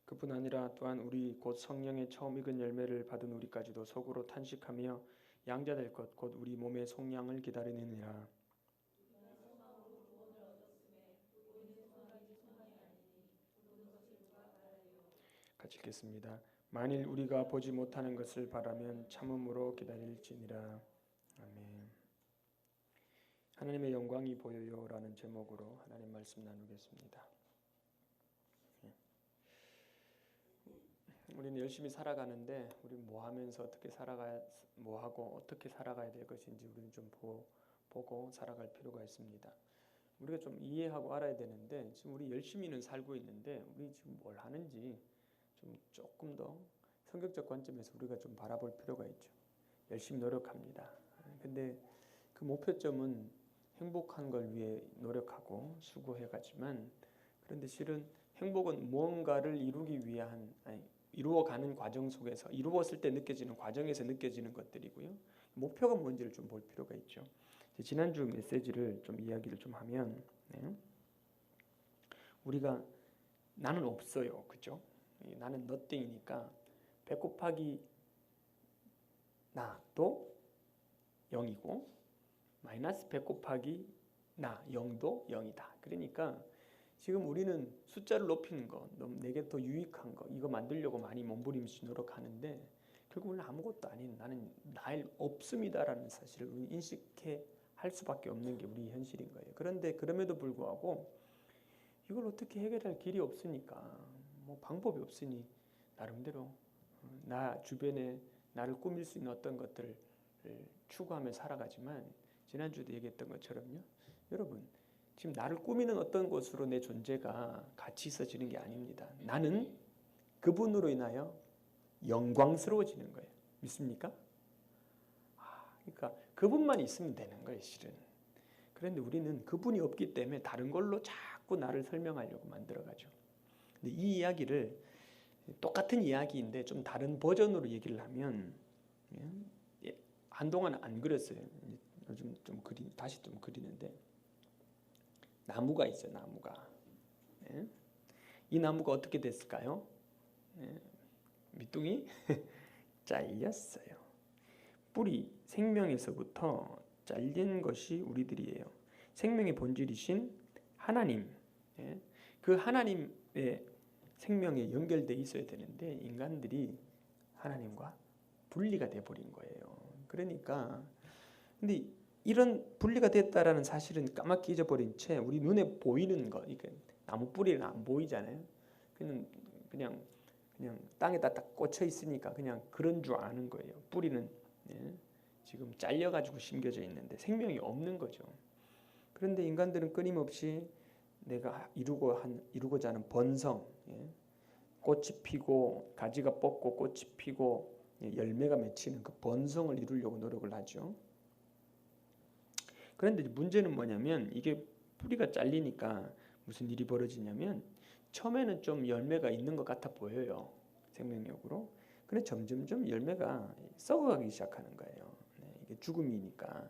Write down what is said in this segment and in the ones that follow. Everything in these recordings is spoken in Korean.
그뿐 아니라 또한 우리 곧 성령의 처음 익은 열매를 받은 우리까지도 속으로 탄식하며 양자될 것 곧 우리 몸의 속량을 기다리느니라. 같이 읽겠습니다. 만일 우리가 보지 못하는 것을 바라면 참음으로 기다릴지니라. 아멘. 하나님의 영광이 보여요 라는 제목으로 하나님 말씀 나누겠습니다. 우리는 열심히 살아가는데 우리 뭐 하면서 어떻게 살아가야 뭐 하고 어떻게 살아가야 될 것인지 우리는 좀 보고 살아갈 필요가 있습니다. 우리가 좀 이해하고 알아야 되는데 지금 우리 열심히는 살고 있는데 우리 지금 뭘 하는지 좀 조금 더 성경적 관점에서 우리가 좀 바라볼 필요가 있죠. 열심히 노력합니다. 근데 그 목표점은 행복한 걸 위해 노력하고 수고해가지만 그런데 실은 행복은 무언가를 이루기 위한 이루어가는 과정 속에서 이루었을 때 느껴지는 과정에서 느껴지는 것들이고요. 목표가 뭔지를 좀 볼 필요가 있죠. 지난주 메시지를 좀 이야기를 좀 하면 우리가 나는 없어요. 그죠? 나는 nothing이니까 100 곱하기 나도 0이고 마이너스 100 곱하기 나 0도 0이다. 그러니까 지금 우리는 숫자를 높이는 거, 내게 더 유익한 거 이거 만들려고 많이 몸부림치 노력하는데 결국 우리는 아무것도 아닌 나는 날 없음이다라는 사실을 우리 인식해 할 수밖에 없는 게 우리 현실인 거예요. 그런데 그럼에도 불구하고 이걸 어떻게 해결할 길이 없으니까 뭐 방법이 없으니 나름대로 나 주변에 나를 꾸밀 수 있는 어떤 것들을 추구하며 살아가지만 지난주도 얘기했던 것처럼요. 여러분 지금 나를 꾸미는 어떤 것으로 내 존재가 가치 있어지는 게 아닙니다. 나는 그분으로 인하여 영광스러워지는 거예요. 믿습니까? 그러니까 그분만 있으면 되는 거예요, 실은. 그런데 우리는 그분이 없기 때문에 다른 걸로 자꾸 나를 설명하려고 만들어가죠. 근데 이 이야기를 똑같은 이야기인데 좀 다른 버전으로 얘기를 하면 한동안 안 그렸어요. 요즘 좀 다시 좀 그리는데 나무가 있어요. 나무가. 이 나무가 어떻게 됐을까요? 밑둥이 잘렸어요. 뿌리 생명에서부터 잘린 것이 우리들이에요. 생명의 본질이신 하나님, 그 하나님의 생명에 연결되어 있어야 되는데 인간들이 하나님과 분리가 돼버린 거예요. 그러니까 근데 이런 분리가 됐다라는 사실은 까맣게 잊어버린 채 우리 눈에 보이는 거, 이게 나무 뿌리는 안 보이잖아요. 그냥 땅에다 딱 꽂혀 있으니까 그냥 그런 줄 아는 거예요. 뿌리는 지금 잘려가지고 심겨져 있는데 생명이 없는 거죠. 그런데 인간들은 끊임없이 내가 이루고자 하는 번성, 꽃이 피고 가지가 뻗고 꽃이 피고 열매가 맺히는 그 번성을 이루려고 노력을 하죠. 그런데 문제는 뭐냐면 이게 뿌리가 잘리니까 무슨 일이 벌어지냐면 처음에는 좀 열매가 있는 것 같아 보여요. 생명력으로. 근데 점점점 열매가 썩어가기 시작하는 거예요. 이게 죽음이니까.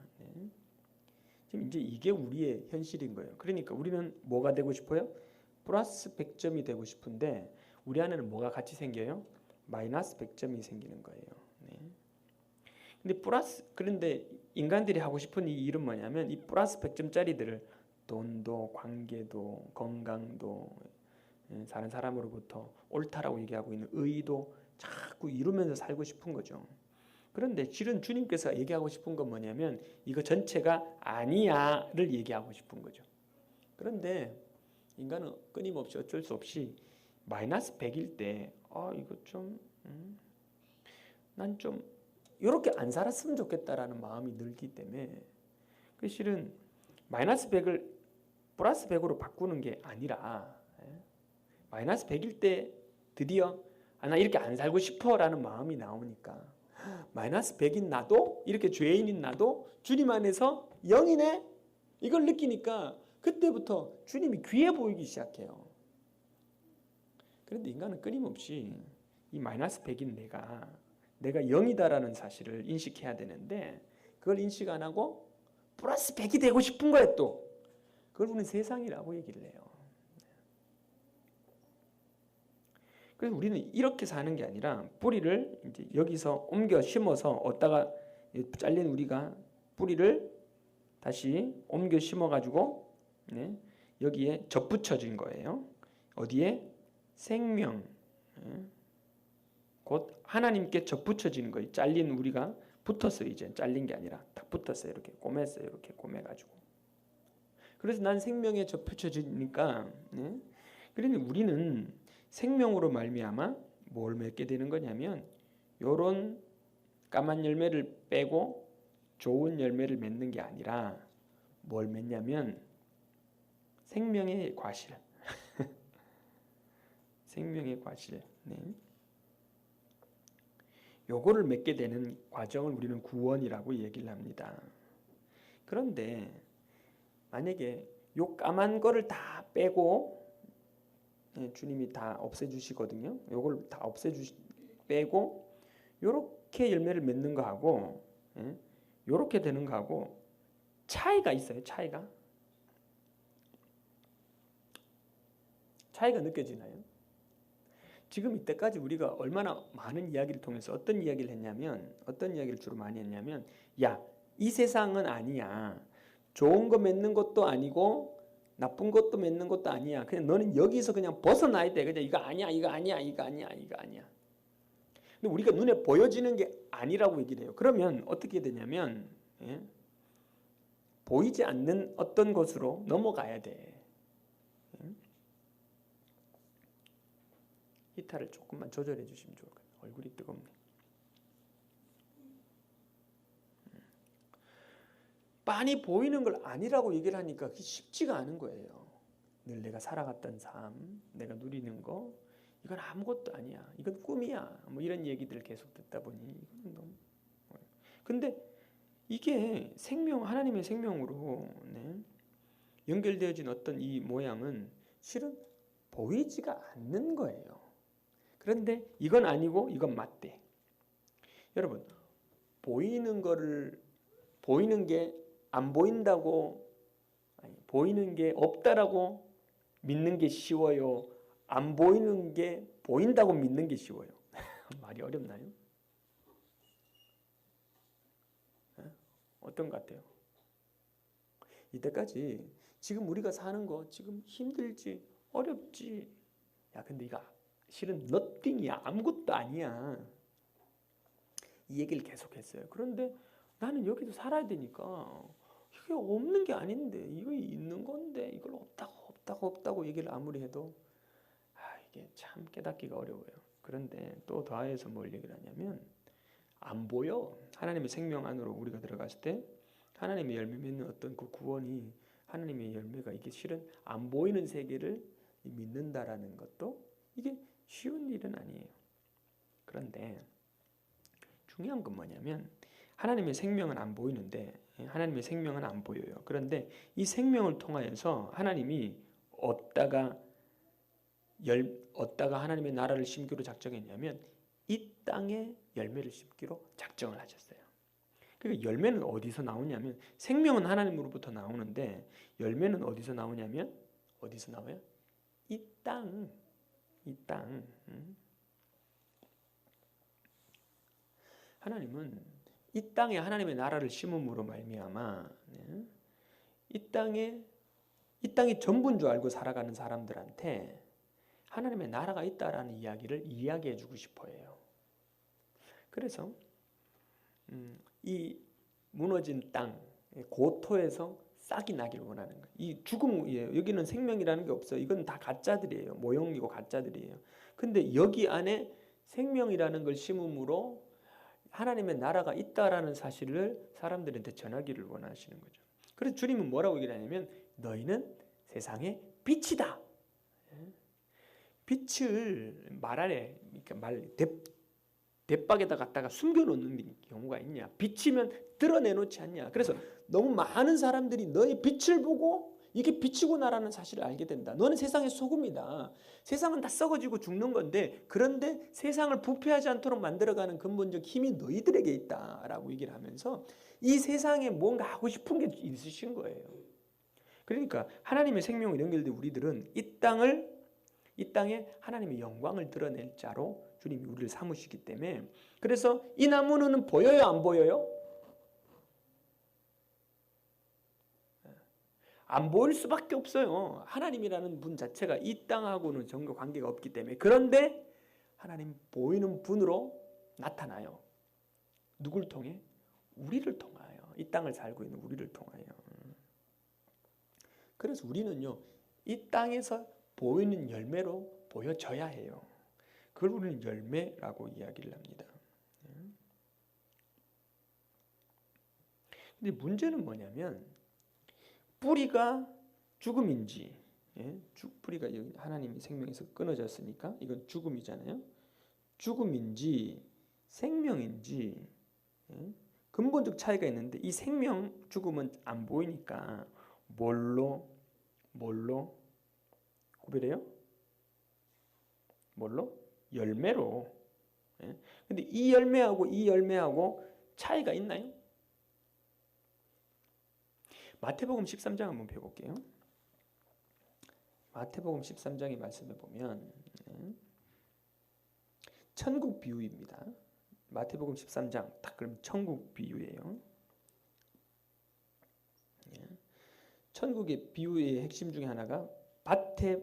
지금 이제 이게 우리의 현실인 거예요. 그러니까 우리는 뭐가 되고 싶어요? 플러스 100점이 되고 싶은데 우리 안에는 뭐가 같이 생겨요? 마이너스 100점이 생기는 거예요. 그런데 인간들이 하고 싶은 이 일은 뭐냐면 이 플러스 100점짜리들을 돈도 관계도 건강도 사는 사람으로부터 옳다라고 얘기하고 있는 의도 자꾸 이루면서 살고 싶은 거죠. 그런데 실은 주님께서 얘기하고 싶은 건 뭐냐면 이거 전체가 아니야를 얘기하고 싶은 거죠. 그런데 인간은 끊임없이 어쩔 수 없이 마이너스 100일 때 이거 좀 난 좀 이렇게 안 살았으면 좋겠다라는 마음이 늘기 때문에 실은 마이너스 100을 플러스 100으로 바꾸는 게 아니라 마이너스 100일 때 드디어 나 이렇게 안 살고 싶어 라는 마음이 나오니까 마이너스 100인 나도 이렇게 죄인인 나도 주님 안에서 0이네 이걸 느끼니까 그때부터 주님이 귀해 보이기 시작해요. 그런데 인간은 끊임없이 이 마이너스 100인 내가 0이다라는 사실을 인식해야 되는데 그걸 인식 안 하고 플러스 100이 되고 싶은 거예요. 또 그걸 우리는 세상이라고 얘기를 해요. 그래서 우리는 이렇게 사는 게 아니라 뿌리를 이제 여기서 옮겨 심어서 어디다가 잘린 우리가 뿌리를 다시 옮겨 심어가지고 네, 여기에 접붙여진 거예요. 어디에? 생명. 곧 하나님께 접붙여지는 거예요. 잘린 우리가 붙었어요. 이제 잘린 게 아니라 딱 붙었어요. 이렇게 꼬맸어요. 이렇게 꼬매가지고. 그래서 난 생명에 접붙여지니까 네? 그러니 우리는 생명으로 말미암아 뭘 맺게 되는 거냐면 요런 까만 열매를 빼고 좋은 열매를 맺는 게 아니라 뭘 맺냐면 생명의 과실. 생명의 과실. 네. 요거를 맺게 되는 과정을 우리는 구원이라고 얘기를 합니다. 그런데 만약에 요 까만 거를 다 빼고 주님이 다 없애주시거든요. 요걸 다 빼고 요렇게 열매를 맺는 거하고 요렇게 되는 거하고 차이가 있어요. 차이가 느껴지나요? 지금 이때까지 우리가 얼마나 많은 이야기를 통해서 어떤 이야기를 했냐면 어떤 이야기를 주로 많이 했냐면 야, 이 세상은 아니야. 좋은 거 맺는 것도 아니고 나쁜 것도 맺는 것도 아니야. 그냥 너는 여기서 그냥 벗어나야 돼. 그냥 이거 아니야, 이거 아니야, 이거 아니야, 이거 아니야. 근데 우리가 눈에 보여지는 게 아니라고 얘기를 해요. 그러면 어떻게 되냐면 보이지 않는 어떤 것으로 넘어가야 돼. 히타를 조금만 조절해 주시면 좋을 것 같아요. 얼굴이 뜨겁네. 빤히 보이는 걸 아니라고 얘기를 하니까 그게 쉽지가 않은 거예요. 늘 내가 살아갔던 삶, 내가 누리는 거, 이건 아무것도 아니야. 이건 꿈이야. 뭐 이런 얘기들을 계속 듣다 보니 이건 너무. 근데 이게 생명, 하나님의 생명으로 연결되어진 어떤 이 모양은 실은 보이지가 않는 거예요. 그런데 이건 아니고 이건 맞대. 여러분, 보이는 게 안 보인다고, 아니, 보이는 게 없다라고 믿는 게 쉬워요? 안 보이는 게 보인다고 믿는 게 쉬워요? 말이 어렵나요? 어떤 것 같아요? 이때까지 지금 우리가 사는 거 지금 힘들지, 어렵지. 야, 근데 이거 실은 nothing이야. 아무것도 아니야. 이 얘기를 계속했어요. 그런데 나는 여기도 살아야 되니까 이게 없는 게 아닌데 이거 있는 건데 이걸 없다고 얘기를 아무리 해도 이게 참 깨닫기가 어려워요. 그런데 또 더해서 뭘 얘기를 하냐면 안 보여. 하나님의 생명 안으로 우리가 들어갔을 때 하나님의 열매 맺는 어떤 그 구원이 하나님의 열매가 이게 실은 안 보이는 세계를 믿는다라는 것도 이게 쉬운 일은 아니에요. 그런데 중요한 건 뭐냐면 하나님의 생명은 안 보이는데 하나님의 생명은 안 보여요. 그런데 이 생명을 통하여서 하나님이 얻다가 하나님의 나라를 심기로 작정했냐면 이 땅에 열매를 심기로 작정을 하셨어요. 그러니까 열매는 어디서 나오냐면 생명은 하나님으로부터 나오는데 열매는 어디서 나오냐면 어디서 나와요? 이 땅. 하나님은 이 땅에 하나님의 나라를 심음으로 말미암아 이 땅이 전부인 줄 알고 살아가는 사람들한테 하나님의 나라가 있다라는 이야기를 이야기해 주고 싶어 해요. 그래서 이 무너진 땅, 고토에서 싹이 나길 원하는 거예요. 이 죽음이에요. 여기는 생명이라는 게 없어요. 이건 다 가짜들이에요. 모형이고 가짜들이에요. 근데 여기 안에 생명이라는 걸 심음으로 하나님의 나라가 있다라는 사실을 사람들한테 전하기를 원하시는 거죠. 그래서 주님은 뭐라고 얘기를 하냐면 너희는 세상의 빛이다. 빛을 말 안에 대박에다 갖다가 숨겨놓는 경우가 있냐. 비치면 드러내놓지 않냐. 그래서 너무 많은 사람들이 너의 빛을 보고 이게 빛이구나라는 사실을 알게 된다. 너는 세상의 소금이다. 세상은 다 썩어지고 죽는 건데 그런데 세상을 부패하지 않도록 만들어가는 근본적 힘이 너희들에게 있다라고 얘기를 하면서 이 세상에 뭔가 하고 싶은 게 있으신 거예요. 그러니까 하나님의 생명을 연결된 우리들은 이 이 땅에 하나님의 영광을 드러낼 자로 주님이 우리를 삼으시기 때문에 그래서 이 나무는 보여요, 안 보여요? 안 보일 수밖에 없어요. 하나님이라는 분 자체가 이 땅하고는 전혀 관계가 없기 때문에. 그런데 하나님 보이는 분으로 나타나요. 누굴 통해? 우리를 통하여. 이 땅을 살고 있는 우리를 통하여. 그래서 우리는요, 이 땅에서 보이는 열매로 보여져야 해요. 그걸 우리는 열매라고 이야기를 합니다. 근데 문제는 뭐냐면 뿌리가 죽음인지, 뿌리가 하나님의 생명에서 끊어졌으니까 이건 죽음이잖아요. 죽음인지 생명인지 근본적 차이가 있는데 이 생명, 죽음은 안 보이니까 뭘로 구별해요? 뭘로? 열매로. 근데 이 열매하고 차이가 있나요? 마태복음 13장 한번 펴볼게요. 마태복음 13장의 말씀을 보면 천국 비유입니다. 마태복음 13장 딱 그럼 천국 비유예요. 천국의 비유의 핵심 중에 하나가 밭에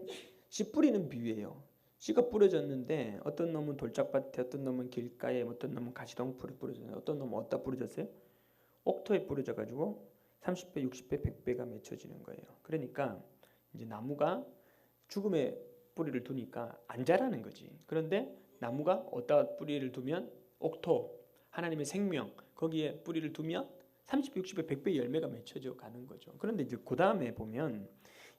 씨 뿌리는 비유예요. 씨가 뿌려졌는데 어떤 놈은 돌짝밭에, 어떤 놈은 길가에, 어떤 놈은 가시덩굴에 뿌려졌어요. 어떤 놈은 어디다 뿌려졌어요? 옥토에 뿌려져가지고 30배, 60배, 100배가 맺혀지는 거예요. 그러니까 이제 나무가 죽음의 뿌리를 두니까 안 자라는 거지. 그런데 나무가 어디다 뿌리를 두면 옥토, 하나님의 생명, 거기에 뿌리를 두면 30배, 60배, 100배 열매가 맺혀져 가는 거죠. 그런데 이제 그 다음에 보면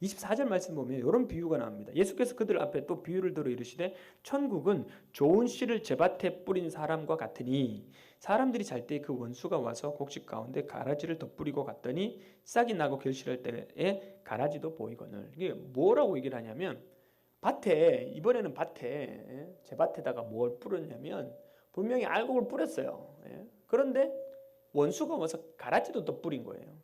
24절 말씀 보면 이런 비유가 나옵니다. 예수께서 그들 앞에 또 비유를 들어 이르시되 천국은 좋은 씨를 제밭에 뿌린 사람과 같으니 사람들이 잘 때 그 원수가 와서 곡식 가운데 가라지를 덧뿌리고 갔더니 싹이 나고 결실할 때에 가라지도 보이거늘. 이게 뭐라고 얘기를 하냐면 밭에, 이번에는 밭에, 제밭에다가 뭘 뿌렸냐면 분명히 알곡을 뿌렸어요. 그런데 원수가 와서 가라지도 덧뿌린 거예요.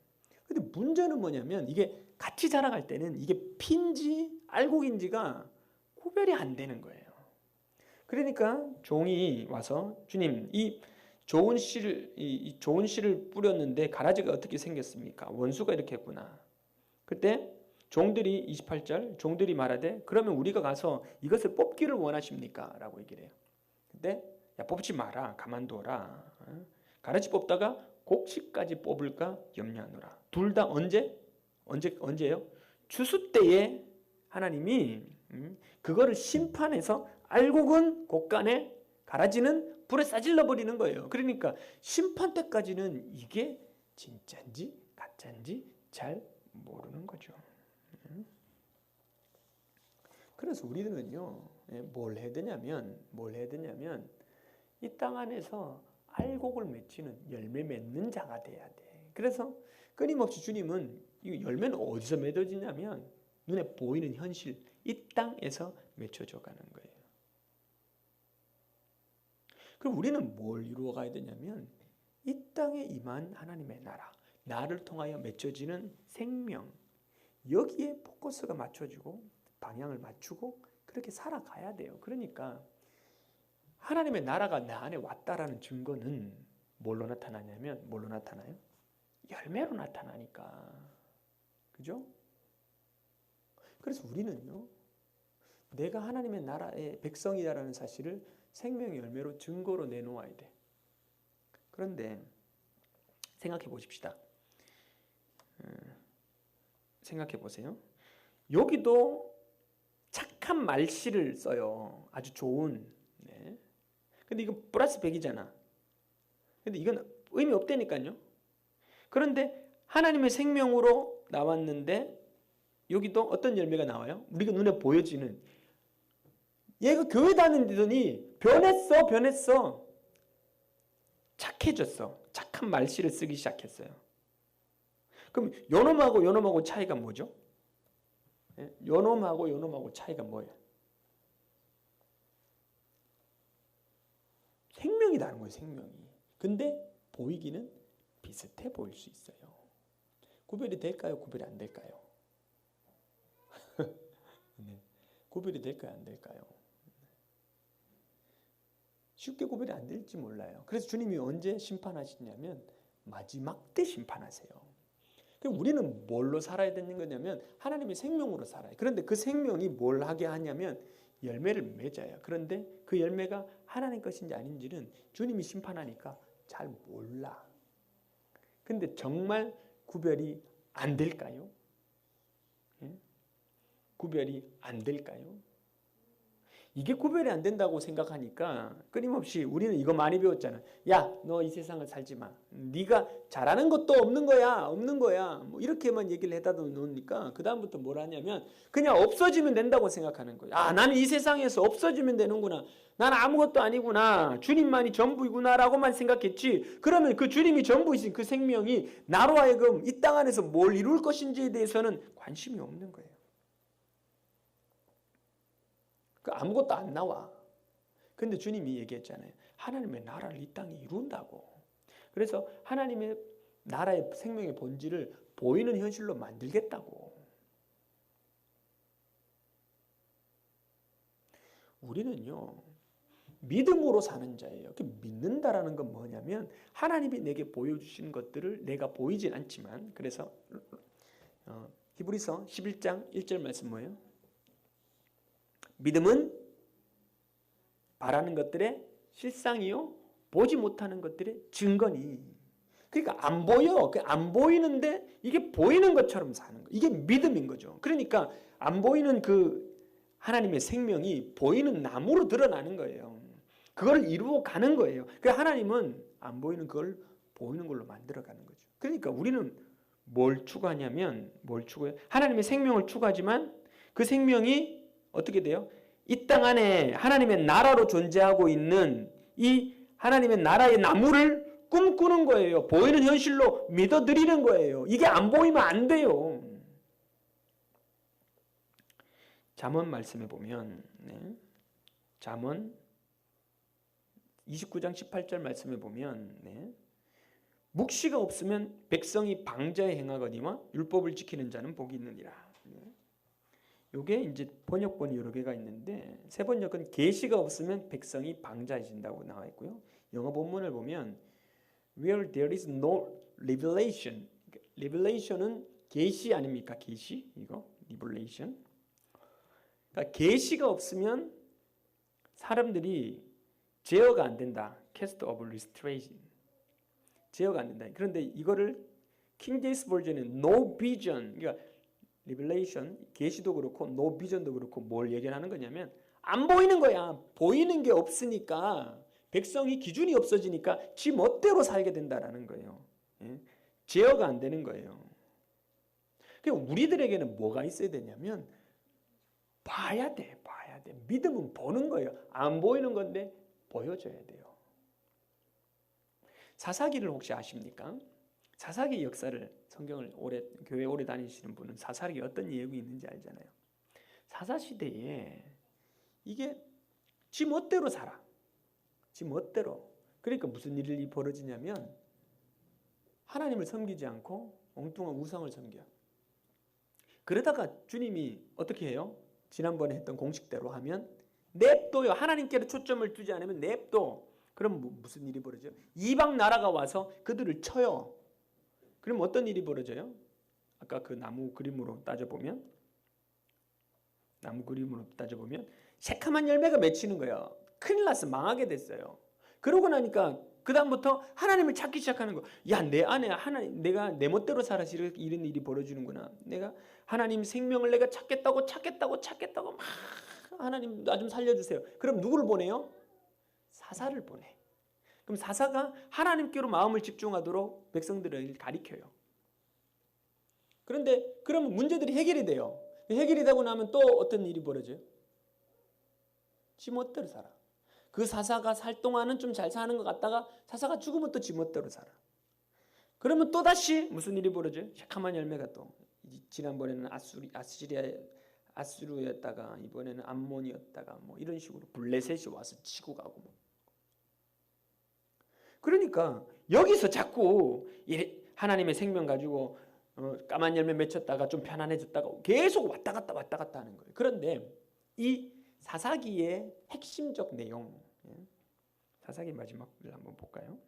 근데 문제는 뭐냐면 이게 같이 자라갈 때는 이게 핀지 알곡인지가 구별이 안 되는 거예요. 그러니까 종이 와서 주님, 이 좋은 씨를 뿌렸는데 가라지가 어떻게 생겼습니까? 원수가 이렇게 했구나. 그때 종들이 28절 종들이 말하되 그러면 우리가 가서 이것을 뽑기를 원하십니까? 라고 얘기를 해요. 근데 야, 뽑지 마라. 가만두어라. 가라지 뽑다가 곡식까지 뽑을까 염려하노라. 둘 다 언제예요? 추수 때에 하나님이 그거를 심판해서 알곡은 곡간에 가라지는 불에 싸질러 버리는 거예요. 그러니까 심판 때까지는 이게 진짜인지 가짜인지 잘 모르는 거죠. 그래서 우리는요, 뭘 해야 되냐면 이 땅 안에서 알곡을 맺히는 열매 맺는 자가 돼야 돼. 그래서 끊임없이 주님은 이 열매는 어디서 맺어지냐면 눈에 보이는 현실, 이 땅에서 맺혀져 가는 거예요. 그럼 우리는 뭘 이루어 가야 되냐면 이 땅에 임한 하나님의 나를 통하여 맺혀지는 생명, 여기에 포커스가 맞춰지고 방향을 맞추고 그렇게 살아가야 돼요. 그러니까 하나님의 나라가 내 안에 왔다라는 증거는 뭘로 나타나냐면 뭘로 나타나요? 열매로 나타나니까. 그죠? 그래서 우리는요, 내가 하나님의 나라의 백성이다라는 사실을 생명의 열매로 증거로 내놓아야 돼. 그런데 생각해 보십시다. 생각해 보세요. 여기도 착한 말씨를 써요. 아주 좋은. 네. 근데 이건 플러스 100이잖아. 근데 이건 의미 없다니까요. 그런데 하나님의 생명으로 나왔는데 여기도 어떤 열매가 나와요? 우리가 눈에 보여지는. 얘가 교회 다니더니 변했어. 착해졌어. 착한 말씨를 쓰기 시작했어요. 그럼 요놈하고 차이가 뭐죠? 요놈하고 차이가 뭐예요? 생명이 다른 거예요, 생명이. 근데 보이기는 비슷해 보일 수 있어요. 구별이 될까요? 구별이 안 될까요? 네. 구별이 될까요? 안 될까요? 쉽게 구별이 안 될지 몰라요. 그래서 주님이 언제 심판하시냐면 마지막 때 심판하세요. 우리는 뭘로 살아야 되는 거냐면 하나님의 생명으로 살아요. 그런데 그 생명이 뭘 하게 하냐면 열매를 맺어요. 그런데 그 열매가 하나님 것인지 아닌지는 주님이 심판하니까 잘 몰라. 근데 정말 구별이 안 될까요? 구별이 안 될까요? 이게 구별이 안 된다고 생각하니까 끊임없이 우리는 이거 많이 배웠잖아. 야, 너 이 세상을 살지 마. 네가 잘하는 것도 없는 거야. 없는 거야. 뭐 이렇게만 얘기를 해다 놓으니까 그 다음부터 뭘 하냐면 그냥 없어지면 된다고 생각하는 거예요. 아, 나는 이 세상에서 없어지면 되는구나. 나는 아무것도 아니구나. 주님만이 전부이구나라고만 생각했지. 그러면 그 주님이 전부이신 그 생명이 나로 하여금 이 땅 안에서 뭘 이룰 것인지에 대해서는 관심이 없는 거예요. 아무것도 안 나와. 근데 주님이 얘기했잖아요. 하나님의 나라를 이 땅에 이룬다고. 그래서 하나님의 나라의 생명의 본질을 보이는 현실로 만들겠다고. 우리는요, 믿음으로 사는 자예요. 믿는다라는 건 뭐냐면 하나님이 내게 보여주신 것들을 내가 보이진 않지만, 그래서 히브리서 11장 1절 말씀 뭐예요? 믿음은 바라는 것들의 실상이요 보지 못하는 것들의 증거니. 그러니까 안 보여. 안 보이는데 이게 보이는 것처럼 사는 거. 이게 믿음인 거죠. 그러니까 안 보이는 그 하나님의 생명이 보이는 나무로 드러나는 거예요. 그걸 이루어 가는 거예요. 그러니까 하나님은 안 보이는 그걸 보이는 걸로 만들어 가는 거죠. 그러니까 우리는 뭘 추구하냐면 뭘 추구해요? 하나님의 생명을 추구하지만 그 생명이 어떻게 돼요? 이 땅 안에 하나님의 나라로 존재하고 있는 이 하나님의 나라의 나무를 꿈꾸는 거예요. 보이는 현실로 믿어드리는 거예요. 이게 안 보이면 안 돼요. 잠언 말씀해 보면 잠언 29장 18절 말씀해 보면 묵시가 없으면 백성이 방자에 행하거니와 율법을 지키는 자는 복이 있느니라. 요게 이제 번역본이 여러 개가 있는데 새 번역은 계시가 없으면 백성이 방자해진다고 나와 있고요. 영어 본문을 보면 where there is no revelation. revelation은 계시 아닙니까? 계시 이거 revelation. 그러니까 계시가 없으면 사람들이 제어가 안 된다. cast of restraint. 제어가 안 된다. 그런데 이거를 킹 제임스 버전은 no vision. 그러니까 리벨레이션, 계시도 그렇고 노 비전도 그렇고 뭘 얘기하는 거냐면 안 보이는 거야. 보이는 게 없으니까 백성이 기준이 없어지니까 지 멋대로 살게 된다라는 거예요. 제어가 안 되는 거예요. 그러니까 우리들에게는 뭐가 있어야 되냐면 봐야 돼. 믿음은 보는 거예요. 안 보이는 건데 보여줘야 돼요. 사사기를 혹시 아십니까? 사사기 역사를 성경을 교회 오래 다니시는 분은 사사기 어떤 내용이 있는지 알잖아요. 사사 시대에 이게 지 멋대로 살아. 지 멋대로. 그러니까 무슨 일이 벌어지냐면 하나님을 섬기지 않고 엉뚱한 우상을 섬겨. 그러다가 주님이 어떻게 해요? 지난번에 했던 공식대로 하면 냅둬요. 하나님께로 초점을 두지 않으면 냅둬. 그럼 무슨 일이 벌어져요? 이방 나라가 와서 그들을 쳐요. 그럼 어떤 일이 벌어져요? 아까 그 나무 그림으로 따져보면 새카만 열매가 맺히는 거예요. 큰일 났어. 망하게 됐어요. 그러고 나니까 그 다음부터 하나님을 찾기 시작하는 거예요. 야, 내 안에 하나님, 내가 내 멋대로 살아서 이런 일이 벌어지는구나. 내가 하나님 생명을 내가 찾겠다고 막 하나님 나 좀 살려주세요. 그럼 누구를 보내요? 사사를 보내. 그럼 사사가 하나님께로 마음을 집중하도록 백성들을 가리켜요. 그런데 그러면 문제들이 해결이 돼요. 해결이 되고 나면 또 어떤 일이 벌어져요? 지 멋대로 살아. 그 사사가 살 동안은 좀 잘 사는 것 같다가 사사가 죽으면 또 지 멋대로 살아. 그러면 또 다시 무슨 일이 벌어져요? 새카만 열매가 또 지난번에는 아수르였다가 이번에는 암몬이었다가 뭐 이런 식으로 블레셋이 와서 치고 가고 뭐. 그러니까 여기서 자꾸 하나님의 생명 가지고 까만 열매 맺혔다가 좀 편안해졌다가 계속 왔다 갔다 하는 거예요. 그런데 이 사사기의 핵심적 내용, 사사기 마지막을 한번 볼까요?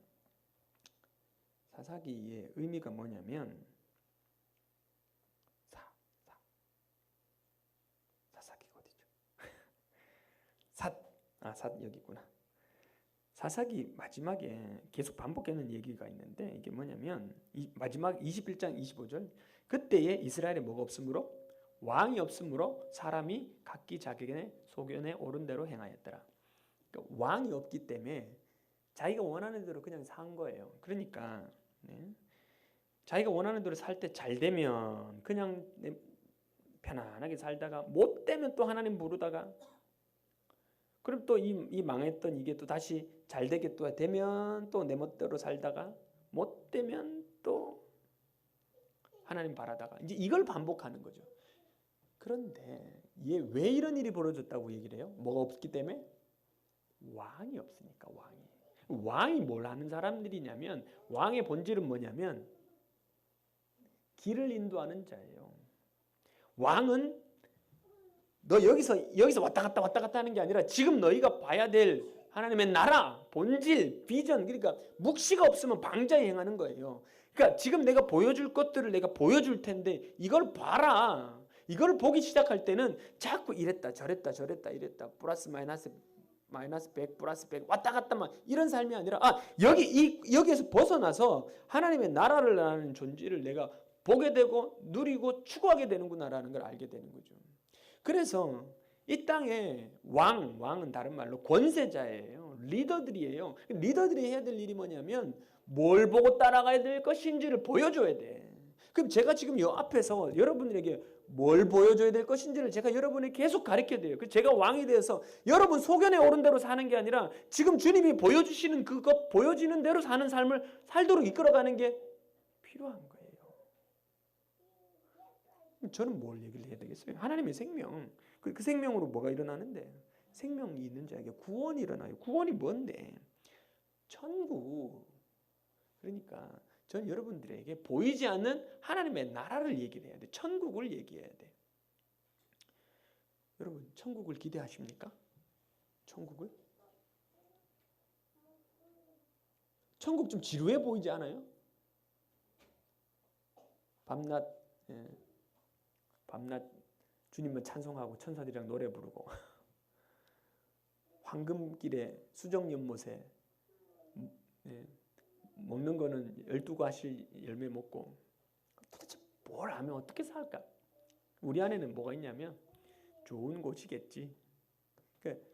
사사기의 의미가 뭐냐면 사사기가 어디죠? 삿 여기 있구나. 사사기 마지막에 계속 반복되는 얘기가 있는데 이게 뭐냐면 마지막 21장 25절 그때에 이스라엘에 뭐가 없으므로 왕이 없으므로 사람이 각기 자기의 소견에 옳은 대로 행하였더라. 그러니까 왕이 없기 때문에 자기가 원하는 대로 그냥 산 거예요. 그러니까 자기가 원하는 대로 살 때 잘 되면 그냥 편안하게 살다가 못 되면 또 하나님 부르다가 그럼 또 이 망했던 이게 또 다시 잘 되게 또 되면 또 내 멋대로 살다가 못 되면 또 하나님 바라다가 이제 이걸 반복하는 거죠. 그런데 얘 왜 이런 일이 벌어졌다고 얘기를 해요? 뭐가 없기 때문에? 왕이 없으니까. 왕이 뭘 하는 사람들이냐면 왕의 본질은 뭐냐면 길을 인도하는 자예요. 왕은 너 여기서 왔다 갔다 하는 게 아니라 지금 너희가 봐야 될 하나님의 나라, 본질, 비전, 그러니까 묵시가 없으면 방자에 행하는 거예요. 그러니까 지금 내가 보여줄 것들을 내가 보여줄 텐데 이걸 봐라. 이걸 보기 시작할 때는 자꾸 이랬다 저랬다 이랬다 플러스 마이너스 100 플러스 100 왔다 갔다 막 이런 삶이 아니라 여기에서 벗어나서 하나님의 나라를 하는 존재를 내가 보게 되고 누리고 추구하게 되는구나라는 걸 알게 되는 거죠. 그래서 이 땅에 왕은 다른 말로 권세자예요. 리더들이에요. 리더들이 해야 될 일이 뭐냐면 뭘 보고 따라가야 될 것인지를 보여줘야 돼. 그럼 제가 지금 이 앞에서 여러분들에게 뭘 보여줘야 될 것인지를 제가 여러분에게 계속 가르쳐야 돼요. 제가 왕이 되어서 여러분 소견에 오른 대로 사는 게 아니라 지금 주님이 보여주시는 그것 보여지는 대로 사는 삶을 살도록 이끌어가는 게 필요한 거예요. 저는 뭘 얘기를 해야 되겠어요? 하나님의 생명. 그 생명으로 뭐가 일어나는데? 생명이 있는 자에게 구원이 일어나요. 구원이 뭔데? 천국. 그러니까 전 여러분들에게 보이지 않는 하나님의 나라를 얘기를 해야 돼. 천국을 얘기해야 돼. 여러분 천국을 기대하십니까? 천국을? 천국 좀 지루해 보이지 않아요? 밤낮 주님을 찬송하고 천사들이랑 노래 부르고 황금길에 수정연못에 먹는 거는 12가지 열매 먹고 도대체 뭘 하면 어떻게 살까? 우리 안에는 뭐가 있냐면 좋은 곳이겠지. 그러니까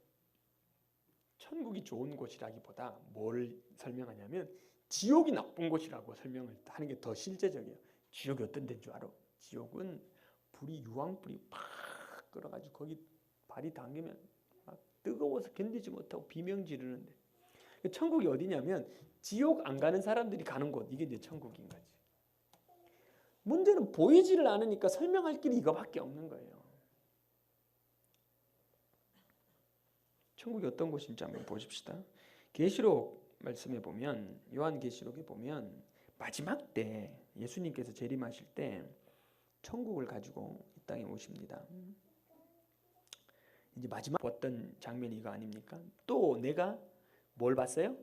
천국이 좋은 곳이라기보다 뭘 설명하냐면 지옥이 나쁜 곳이라고 설명을 하는 게 더 실제적이에요. 지옥이 어떤 데인 줄 알아? 지옥은 유황불이 팍 끓어가지고 거기 발이 당기면 막 뜨거워서 견디지 못하고 비명 지르는데 천국이 어디냐면 지옥 안 가는 사람들이 가는 곳 이게 이제 천국인 거지. 문제는 보이지를 않으니까 설명할 길이 이거밖에 없는 거예요. 천국이 어떤 곳인지 한번 보십시다. 계시록 말씀에 보면 요한계시록에 보면 마지막 때 예수님께서 재림하실 때 천국을 가지고 이 땅에 오십니다. 이제 마지막 봤던 장면이 이거 아닙니까? 또 내가 뭘 봤어요?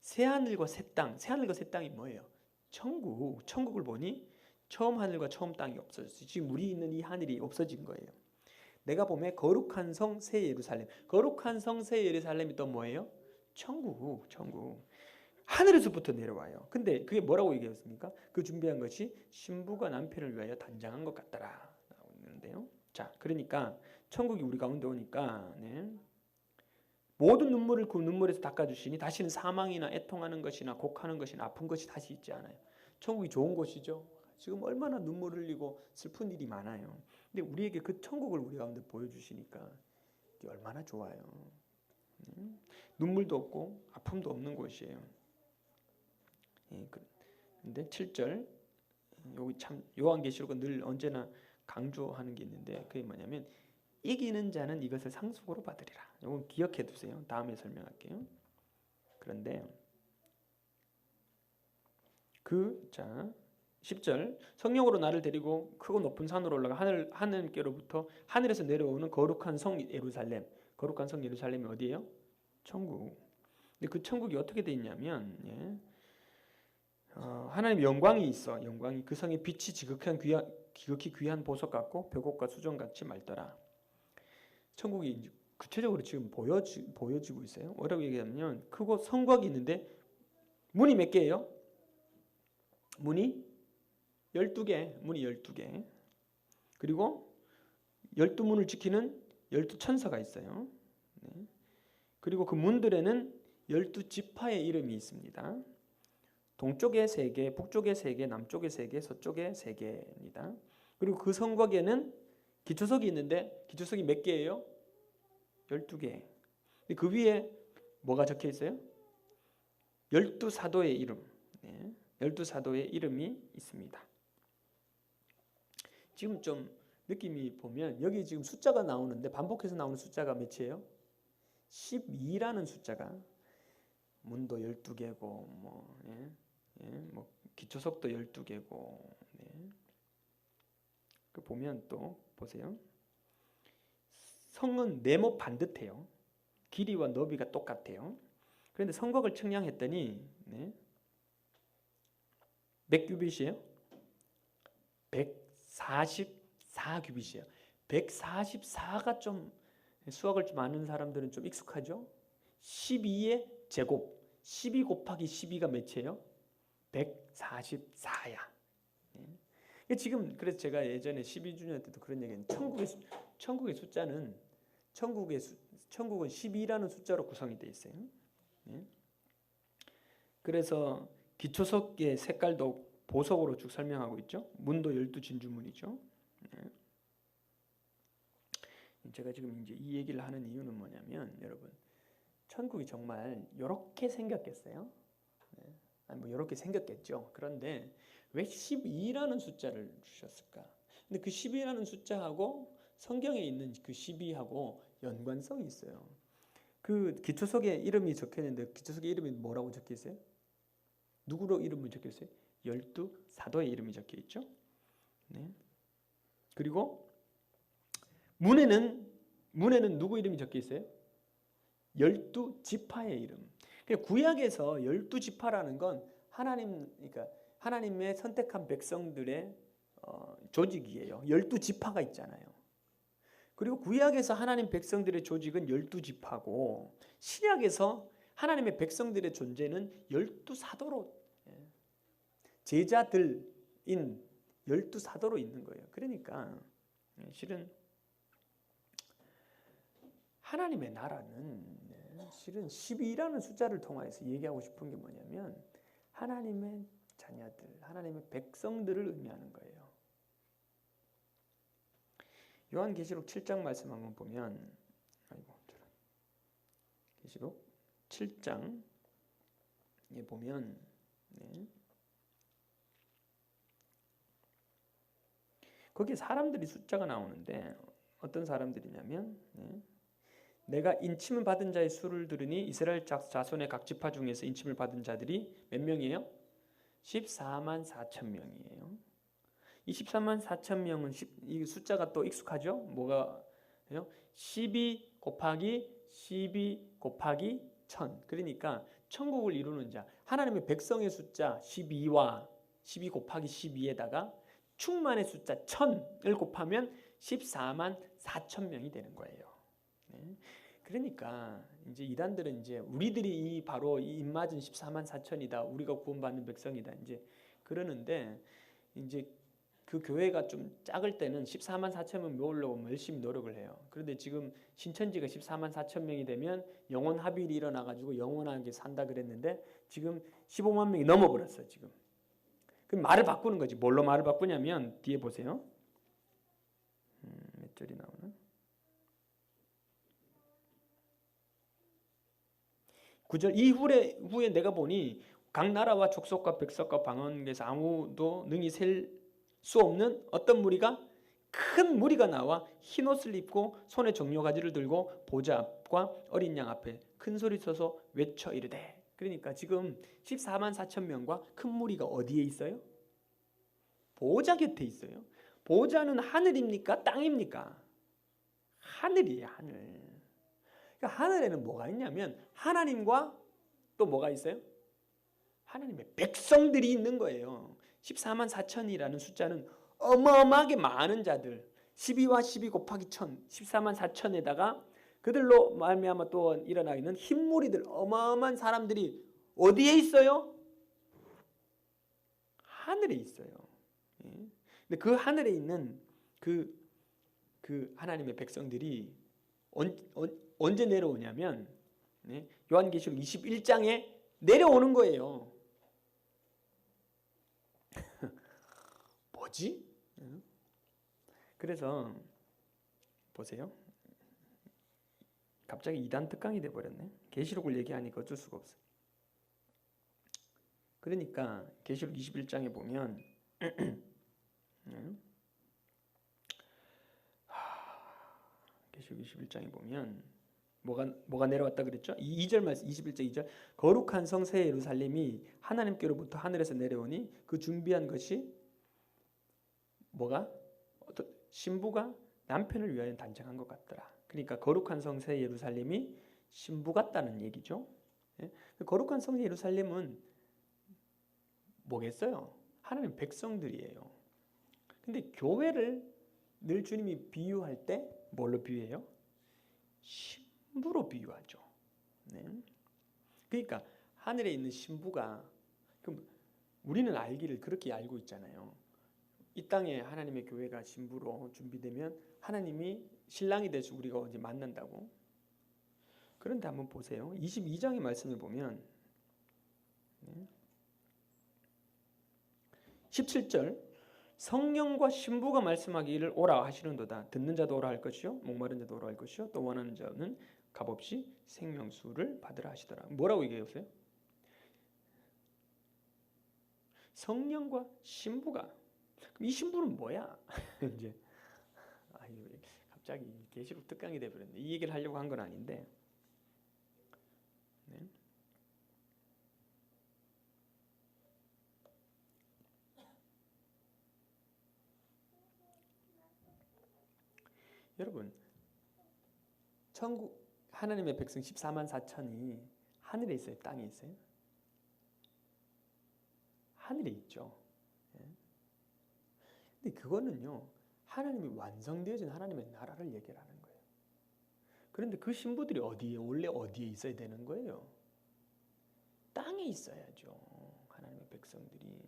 새하늘과 새 땅. 새하늘과 새 땅이 뭐예요? 천국을 보니 처음 하늘과 처음 땅이 없어졌어요. 지금 우리 있는 이 하늘이 없어진 거예요. 내가 보면 거룩한 성 새 예루살렘. 거룩한 성 새 예루살렘이 또 뭐예요? 천국. 하늘에서부터 내려와요. 근데 그게 뭐라고 얘기했습니까? 그 준비한 것이 신부가 남편을 위하여 단장한 것 같더라 라고 있는데요. 자, 그러니까 천국이 우리 가운데 오니까 모든 눈물을 그 눈물에서 닦아주시니 다시는 사망이나 애통하는 것이나 곡하는 것이나 아픈 것이 다시 있지 않아요. 천국이 좋은 곳이죠. 지금 얼마나 눈물 흘리고 슬픈 일이 많아요. 근데 우리에게 그 천국을 우리 가운데 보여주시니까 이게 얼마나 좋아요. 눈물도 없고 아픔도 없는 곳이에요. 근데 7절 여기 참 요한계시록은 늘 언제나 강조하는 게 있는데 그게 뭐냐면 이기는 자는 이것을 상속으로 받으리라. 이건 기억해 두세요. 다음에 설명할게요. 그런데 10절 성령으로 나를 데리고 크고 높은 산으로 올라가 하늘께로부터 하늘에서 내려오는 거룩한 성 예루살렘. 거룩한 성 예루살렘이 어디예요? 천국. 근데 그 천국이 어떻게 돼 있냐면 하나님의 영광이 있어. 영광이 그 성의 빛이 지극히 귀한 보석 같고 벽옥과 수정같이 맑더라. 천국이 이제 구체적으로 지금 보여지고 있어요. 뭐라고 얘기하면 크고 성곽이 있는데 문이 몇 개예요? 문이 12개. 문이 12개. 그리고 12문을 지키는 12천사가 있어요. 네. 그리고 그 문들에는 12지파의 이름이 있습니다. 동쪽에 3개, 북쪽에 3개, 남쪽에 3개, 서쪽에 3개입니다. 그리고 그 성곽에는 기초석이 있는데 기초석이 몇 개예요? 12개. 그 위에 뭐가 적혀 있어요? 12사도의 이름. 네. 12사도의 이름이 있습니다. 지금 좀 느낌이 보면 여기 지금 숫자가 나오는데 반복해서 나오는 숫자가 몇이에요? 12라는 숫자가 문도 12개고 뭐 기초석도 12개고 그 보면 또 보세요. 성은 네모 반듯해요. 길이와 너비가 똑같아요. 그런데 성곽을 측량했더니 몇 규빗이에요? 144규빗이에요. 144가 좀 수학을 좀 아는 사람들은 좀 익숙하죠? 12의 제곱, 12 곱하기 12가 몇이에요? 144야. 지금 그래서 제가 예전에 12주년 때도 그런 얘기했는데 천국의 숫자는 천국은 12라는 숫자로 구성이 되어 있어요. 그래서 기초석의 색깔도 보석으로 쭉 설명하고 있죠. 문도 12진주문이죠. 제가 지금 이제 이 얘기를 하는 이유는 뭐냐면 여러분 천국이 정말 이렇게 생겼겠어요? 아니 뭐 이렇게 생겼겠죠. 그런데 왜 12라는 숫자를 주셨을까? 근데 그 12라는 숫자하고 성경에 있는 그 12하고 연관성이 있어요. 그 기초석에 이름이 적혀 있는데 기초석의 이름이 뭐라고 적혀 있어요? 누구로 이름이 적혀 있어요? 12사도의 이름이 적혀 있죠. 네. 그리고 문에는 누구 이름이 적혀 있어요? 12지파의 이름. 구약에서 12지파라는 건 그러니까 하나님의 선택한 백성들의 조직이에요. 12지파가 있잖아요. 그리고 구약에서 하나님 백성들의 조직은 12지파고 신약에서 하나님의 백성들의 존재는 12사도로 제자들인 12사도로 있는 거예요. 그러니까 실은 하나님의 나라는 실은 12라는 숫자를 통해서 얘기하고 싶은 게 뭐냐면 하나님의 자녀들, 하나님의 백성들을 의미하는 거예요. 요한계시록 7장 말씀 한번 보면 계시록 7장에 보면 거기에 사람들이 숫자가 나오는데 어떤 사람들이냐면 내가 인침을 받은 자의 수를 들으니 이스라엘 자손의 각 지파 중에서 인침을 받은 자들이 몇 명이에요? 14만 4천 명이에요. 이 14만 4천 명은 이 숫자가 또 익숙하죠? 뭐가 12 곱하기 12 곱하기 1000. 그러니까 천국을 이루는 자, 하나님의 백성의 숫자 12와 12 곱하기 12에다가 충만의 숫자 1000을 곱하면 14만 4천 명이 되는 거예요. 그러니까 이제 이단들은 이제 우리들이 바로 이 입맞은 14만 4천이다. 우리가 구원받는 백성이다. 이제 그러는데 이제 그 교회가 좀 작을 때는 14만 4천 명 모으려고 열심히 노력을 해요. 그런데 지금 신천지가 14만 4천 명이 되면 영혼 합일이 일어나 가지고 영원하게 산다 그랬는데 지금 15만 명이 넘어버렸어요. 지금. 그럼 말을 바꾸는 거지. 뭘로 말을 바꾸냐면 뒤에 보세요. 몇 절이 나오나? 9절 이후에 내가 보니 각 나라와 족속과 백성과 방언에서 아무도 능히 셀 수 없는 어떤 무리가 큰 무리가 나와 흰 옷을 입고 손에 종려가지를 들고 보좌 앞과 어린 양 앞에 큰 소리 쳐서 외쳐 이르되. 그러니까 지금 14만 4천 명과 큰 무리가 어디에 있어요? 보호자 곁에 있어요. 보호자는 하늘입니까? 땅입니까? 하늘이에요, 하늘. 그러니까 하늘에는 뭐가 있냐면 하나님과 또 뭐가 있어요? 하나님의 백성들이 있는 거예요. 14만 4천이라는 숫자는 어마어마하게 많은 자들, 12와 12 곱하기 1000, 14만 4천에다가 그들로 말미암아 또 일어나 있는 흰무리들, 어마어마한 사람들이 어디에 있어요? 하늘에 있어요. 근데 그 하늘에 있는 그 하나님의 백성들이 언제 내려오냐면 요한계시록 21장에 내려오는 거예요. 뭐지? 그래서 보세요. 갑자기 이단 특강이 돼버렸네. 계시록을 얘기하니까 어쩔 수가 없어. 그러니까 계시록 21장에 보면 계시록 21장에 보면 뭐가 내려왔다 그랬죠? 2절 말씀 21절 2절 거룩한 성 새 예루살렘이 하나님께로부터 하늘에서 내려오니 그 준비한 것이 뭐가? 신부가 남편을 위하여 단장한 것 같더라. 그러니까 거룩한 성 새 예루살렘이 신부 같다는 얘기죠. 거룩한 성 예루살렘은 뭐겠어요? 하나님 백성들이에요. 근데 교회를 늘 주님이 비유할 때 뭘로 비유해요? 신부로 비유하죠. 그러니까 하늘에 있는 신부가, 그럼 우리는 알기를 그렇게 알고 있잖아요. 이 땅에 하나님의 교회가 신부로 준비되면 하나님이 신랑이 돼서 우리가 이제 만난다고. 그런데 한번 보세요. 22장의 말씀을 보면 17절 성령과 신부가 말씀하기를 오라 하시는도다. 듣는 자도 오라 할 것이요 목마른 자도 오라 할 것이요 또 원하는 자는 값없이 생명수를 받으라 하시더라. 뭐라고 얘기해보세요? 성령과 신부가. 그럼 이 신부는 뭐야? 이제 갑자기 계시록 특강이 돼버렸네. 이 얘기를 하려고 한 건 아닌데. 여러분, 천국 하나님의 백성 14만 4천이 하늘에 있어요? 땅에 있어요? 하늘에 있죠. 근데 그거는요, 하나님이 완성되어진 하나님의 나라를 얘기하는 거예요. 그런데 그 신부들이 원래 어디에 있어야 되는 거예요? 땅에 있어야죠. 하나님의 백성들이.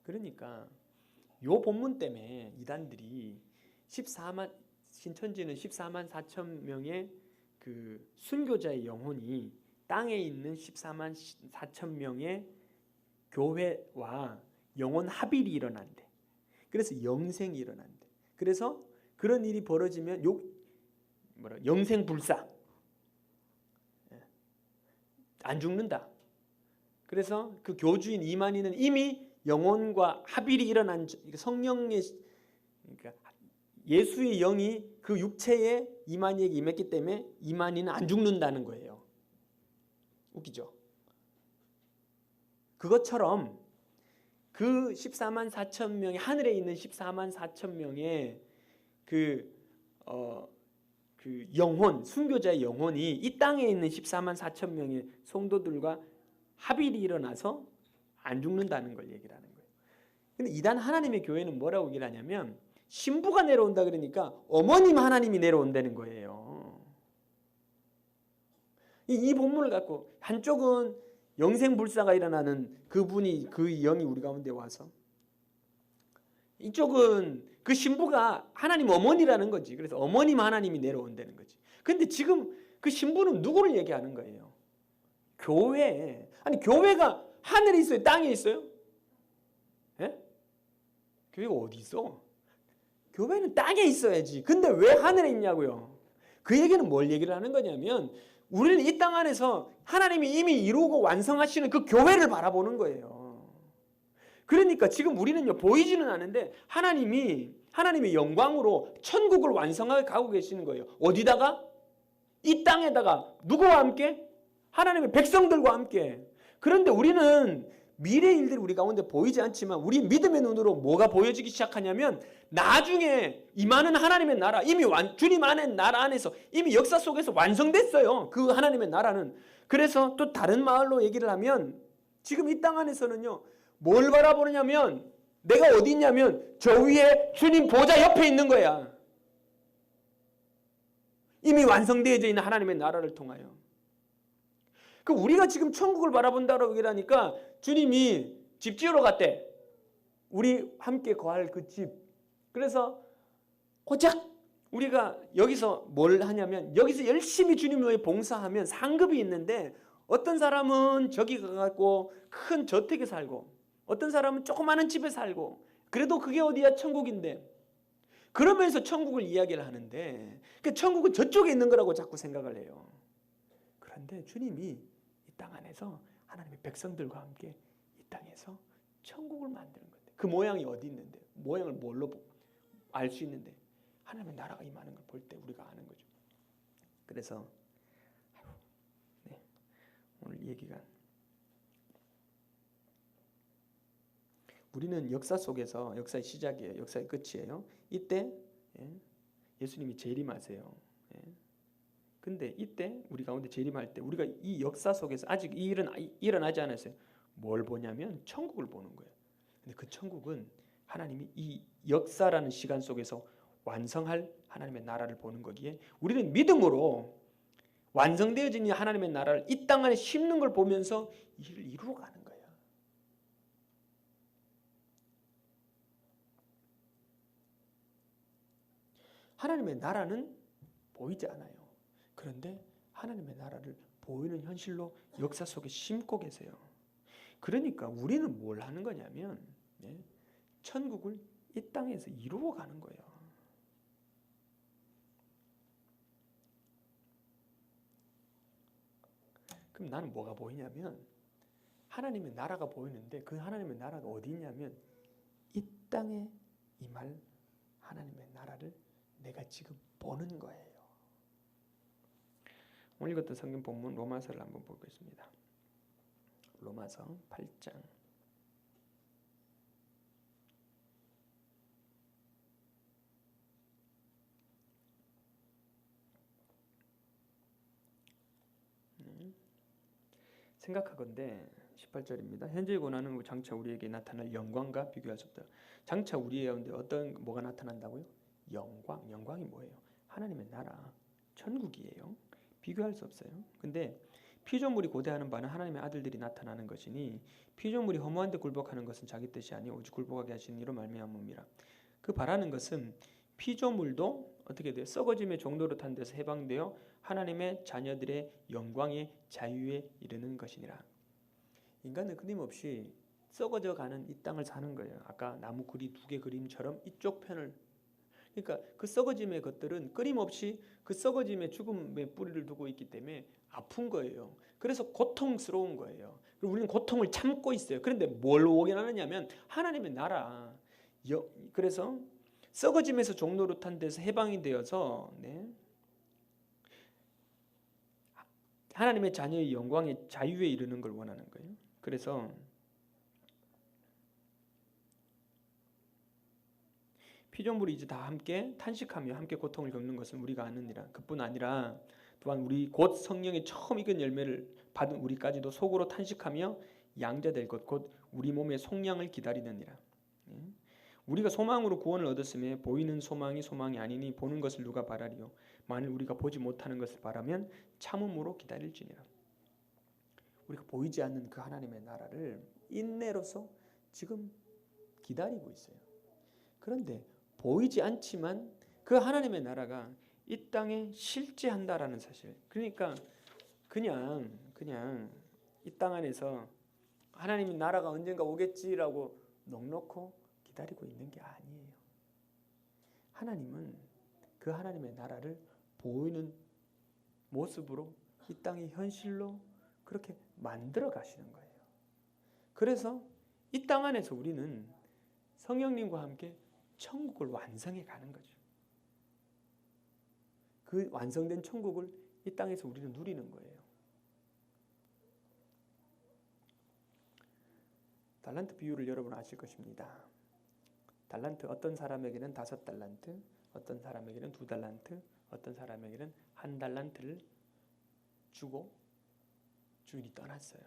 그러니까 요 본문 때문에 이단들이 신천지는 14만 4천 명의 그 순교자의 영혼이 땅에 있는 14만 4천 명의 교회와 영혼 합일이 일어난대. 그래서 영생이 일어난대. 그래서 그런 일이 벌어지면 영생불사. 안 죽는다. 그래서 그 교주인 이만희는 이미 영혼과 합일이 일어난 성령의 그러니까 예수의 영이 그 육체에 이만희에게 임했기 때문에 이만희는 안 죽는다는 거예요. 웃기죠? 그것처럼 그 14만 4천 명의 하늘에 있는 14만 4천 명의 그 영혼, 순교자의 영혼이 이 땅에 있는 14만 4천 명의 성도들과 합일이 일어나서 안 죽는다는 걸 얘기를 하는 거예요. 근데 이단 하나님의 교회는 뭐라고 얘기를 하냐면 신부가 내려온다 그러니까 어머님 하나님이 내려온다는 거예요. 이 본문을 갖고 한쪽은 영생불사가 일어나는 그분이 그 영이 우리 가운데 와서 이쪽은 그 신부가 하나님 어머니라는 거지. 그래서 어머님 하나님이 내려온다는 거지. 근데 지금 그 신부는 누구를 얘기하는 거예요? 교회. 아니 교회가 하늘에 있어요? 땅에 있어요? 예? 교회가 어디 있어? 교회는 땅에 있어야지. 근데 왜 하늘에 있냐고요? 그 얘기는 뭘 얘기를 하는 거냐면 우리는 이 땅 안에서 하나님이 이미 이루고 완성하시는 그 교회를 바라보는 거예요. 그러니까 지금 우리는요 보이지는 않는데 하나님의 영광으로 천국을 완성하게 가고 계시는 거예요. 어디다가? 이 땅에다가 누구와 함께? 하나님의 백성들과 함께. 그런데 우리는 미래 일들이 우리 가운데 보이지 않지만 우리 믿음의 눈으로 뭐가 보여지기 시작하냐면 나중에 임하는 하나님의 나라, 이미 주님 안의 나라 안에서 이미 역사 속에서 완성됐어요. 그 하나님의 나라는. 그래서 또 다른 말로 얘기를 하면 지금 이 땅 안에서는요. 뭘 바라보느냐면 내가 어디 있냐면 저 위에 주님 보좌 옆에 있는 거야. 이미 완성되어져 있는 하나님의 나라를 통하여. 그 우리가 지금 천국을 바라본다라고 얘기를 하니까 주님이 집 지으러 갔대. 우리 함께 거할 그 집. 그래서 고작 우리가 여기서 뭘 하냐면 여기서 열심히 주님을 위해 봉사하면 상급이 있는데 어떤 사람은 저기 가고 큰 저택에 살고 어떤 사람은 조그마한 집에 살고 그래도 그게 어디야? 천국인데. 그러면서 천국을 이야기를 하는데 그 천국은 저쪽에 있는 거라고 자꾸 생각을 해요. 그런데 주님이 이 땅 안에서 하나님의 백성들과 함께 이 땅에서 천국을 만드는 건데 그 모양이 어디 있는데 모양을 뭘로 알 수 있는데 하나님의 나라가 임하는 걸 볼 때 우리가 아는 거죠. 그래서 네, 오늘 얘기가 우리는 역사 속에서 역사의 시작이에요. 역사의 끝이에요. 이때 예수님이 재림하세요. 근데 이때 우리 가운데 재림할 때 우리가 이 역사 속에서 아직 이 일은 일어나지 않았어요. 뭘 보냐면 천국을 보는 거예요. 근데 그 천국은 하나님이 이 역사라는 시간 속에서 완성할 하나님의 나라를 보는 거기에 우리는 믿음으로 완성되어진 이 하나님의 나라를 이 땅 안에 심는 걸 보면서 이를 이루어 가는 거예요. 하나님의 나라는 보이지 않아요. 그런데 하나님의 나라를 보이는 현실로 역사 속에 심고 계세요. 그러니까 우리는 뭘 하는 거냐면 천국을 이 땅에서 이루어 가는 거예요. 그럼 나는 뭐가 보이냐면 하나님의 나라가 보이는데 그 하나님의 나라가 어디 있냐면 이 땅에 임할 하나님의 나라를 내가 지금 보는 거예요. 오늘 읽었던 성경 본문 로마서를 한번 보겠습니다. 로마서 8장 생각하건대 18절입니다. 현재의 고난은 장차 우리에게 나타날 영광과 비교할 수 없다. 장차 우리 가운데 어떤 뭐가 나타난다고요? 영광. 영광이 뭐예요? 하나님의 나라, 천국이에요. 비교할 수 없어요. 근데 피조물이 고대하는 바는 하나님의 아들들이 나타나는 것이니 피조물이 허무한 데 굴복하는 것은 자기 뜻이 아니오 오직 굴복하게 하시는 이로 말미암음이라. 그 바라는 것은 피조물도 어떻게 돼요? 썩어짐의 종로로 탄 데서 해방되어 하나님의 자녀들의 영광의 자유에 이르는 것이니라. 인간은 끊임없이 썩어져 가는 이 땅을 사는 거예요. 아까 나무 그리 두 개 그림처럼 이쪽 편을 그러니까 그 썩어짐의 것들은 끊임없이 그 썩어짐의 죽음의 뿌리를 두고 있기 때문에 아픈 거예요. 그래서 고통스러운 거예요. 그리고 우리는 고통을 참고 있어요. 그런데 뭘 오게하느냐면 하나님의 나라. 그래서 썩어짐에서 종노릇한 데서 해방이 되어서 하나님의 자녀의 영광의 자유에 이르는 걸 원하는 거예요. 그래서 피조물이 이제 다 함께 탄식하며 함께 고통을 겪는 것은 우리가 아느니라. 그뿐 아니라 또한 우리 곧 성령의 처음 익은 열매를 받은 우리까지도 속으로 탄식하며 양자될 것 곧 우리 몸의 속량을 기다리느니라. 우리가 소망으로 구원을 얻었음에 보이는 소망이 소망이 아니니 보는 것을 누가 바라리요. 만일 우리가 보지 못하는 것을 바라면 참음으로 기다릴지니라. 우리가 보이지 않는 그 하나님의 나라를 인내로서 지금 기다리고 있어요. 그런데 보이지 않지만 그 하나님의 나라가 이 땅에 실제한다라는 사실. 그러니까 그냥 이 땅 안에서 하나님의 나라가 언젠가 오겠지라고 넋놓고 기다리고 있는 게 아니에요. 하나님은 그 하나님의 나라를 보이는 모습으로 이 땅의 현실로 그렇게 만들어 가시는 거예요. 그래서 이 땅 안에서 우리는 성령님과 함께 천국을 완성해 가는 거죠. 그 완성된 천국을 이 땅에서 우리는 누리는 거예요. 달란트 비율을 여러분 아실 것입니다. 달란트 어떤 사람에게는 5달란트, 어떤 사람에게는 2달란트, 어떤 사람에게는 1달란트를 주고 주인이 떠났어요.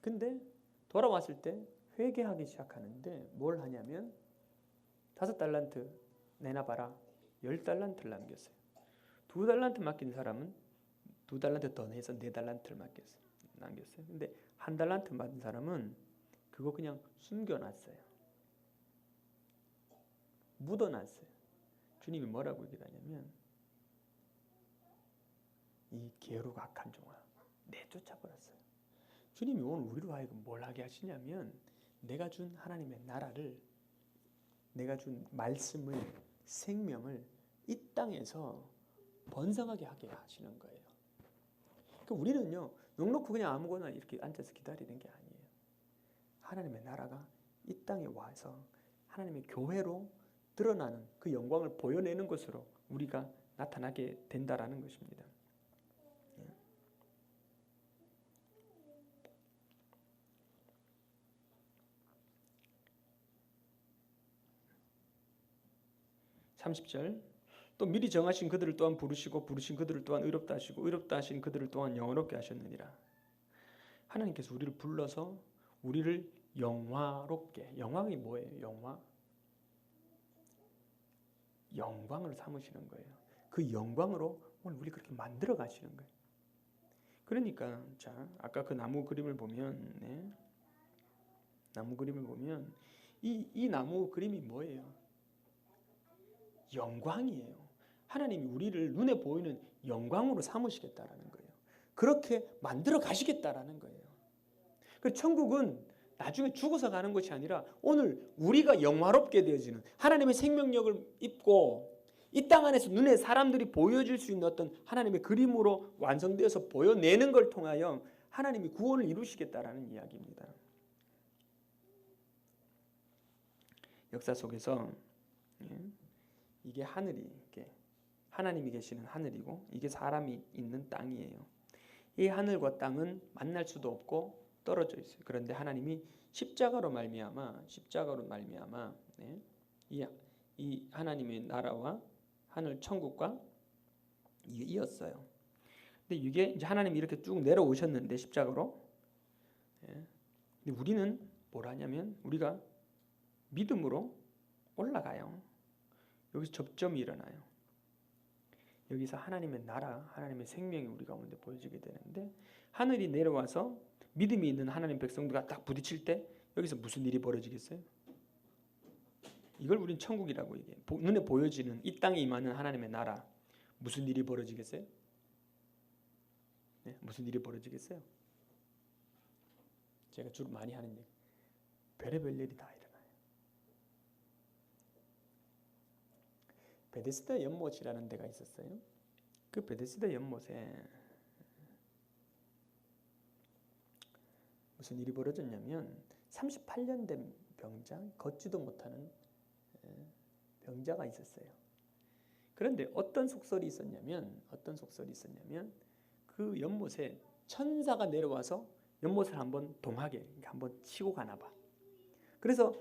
근데 돌아왔을 때 회개하기 시작하는데 뭘 하냐면 5달란트 내놔봐라. 10달란트를 남겼어요. 2달란트 맡긴 사람은 2달란트 더 내서 4달란트를 남겼어요. 근데 1달란트 맡은 사람은 그거 그냥 숨겨놨어요. 묻어놨어요. 주님이 뭐라고 얘기하냐면 이 게으르고 악한 종아 내쫓아버렸어요. 주님이 오늘 우리로 하여금 뭘 하게 하시냐면 내가 준 하나님의 나라를, 내가 준 말씀을, 생명을 이 땅에서 번성하게 하게 하시는 거예요. 그러니까 우리는요 넉넉히 그냥 아무거나 이렇게 앉아서 기다리는 게 아니에요. 하나님의 나라가 이 땅에 와서 하나님의 교회로 드러나는 그 영광을 보여내는 것으로 우리가 나타나게 된다라는 것입니다. 30절 또 미리 정하신 그들을 또한 부르시고 부르신 그들을 또한 의롭다 하시고 의롭다 하신 그들을 또한 영화롭게 하셨느니라. 하나님께서 우리를 불러서 우리를 영화롭게, 영광이 뭐예요? 영광을 삼으시는 거예요. 그 영광으로 오늘 우리 그렇게 만들어 가시는 거예요. 그러니까 자 아까 그 나무 그림을 보면 나무 그림을 보면 이 나무 그림이 뭐예요? 영광이에요. 하나님이 우리를 눈에 보이는 영광으로 삼으시겠다라는 거예요. 그렇게 만들어 가시겠다라는 거예요. 그 천국은 나중에 죽어서 가는 것이 아니라 오늘 우리가 영화롭게 되어지는 하나님의 생명력을 입고 이 땅 안에서 눈에 사람들이 보여줄 수 있는 어떤 하나님의 그림으로 완성되어서 보여내는 걸 통하여 하나님이 구원을 이루시겠다라는 이야기입니다. 역사 속에서 이게 하늘이 이게 하나님이 계시는 하늘이고 이게 사람이 있는 땅이에요. 이 하늘과 땅은 만날 수도 없고 떨어져 있어요. 그런데 하나님이 십자가로 말미암아 이 하나님의 나라와 하늘 천국과 이었어요. 근데 이게 이제 하나님이 이렇게 쭉 내려오셨는데 십자가로. 근데 우리는 뭘 하냐면 우리가 믿음으로 올라가요. 여기서 접점이 일어나요. 여기서 하나님의 나라, 하나님의 생명이 우리 가운데 보여지게 되는데 하늘이 내려와서 믿음이 있는 하나님 백성들과 딱 부딪힐 때 여기서 무슨 일이 벌어지겠어요? 이걸 우린 천국이라고 얘기해요. 눈에 보여지는 이 땅에 임하는 하나님의 나라. 무슨 일이 벌어지겠어요? 네? 무슨 일이 벌어지겠어요? 제가 주로 많이 하는 얘기. 별의별 일이 다 일어나요. 베데스다 연못이라는 데가 있었어요. 그 베데스다 연못에 무슨 일이 벌어졌냐면 38년 된 병자, 걷지도 못하는 병자가 있었어요. 그런데 어떤 속설이 있었냐면 그 연못에 천사가 내려와서 연못을 한번 동하게 한번 치고 가나 봐. 그래서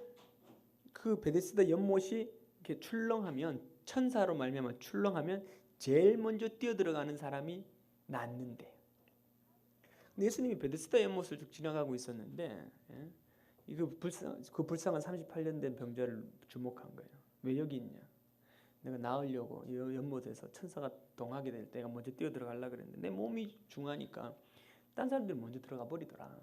그 베데스다 연못이 이렇게 출렁하면 천사로 말미암아 출렁하면 제일 먼저 뛰어들어가는 사람이 낫는데 예수님이 베데스다 연못을 쭉 지나가고 있었는데 그 불쌍한 38년 된 병자를 주목한 거예요. 왜 여기 있냐? 내가 나으려고 이 연못에서 천사가 동하게 될 때가 먼저 뛰어들어가려고 그랬는데 내 몸이 중하니까 딴 사람들이 먼저 들어가 버리더라.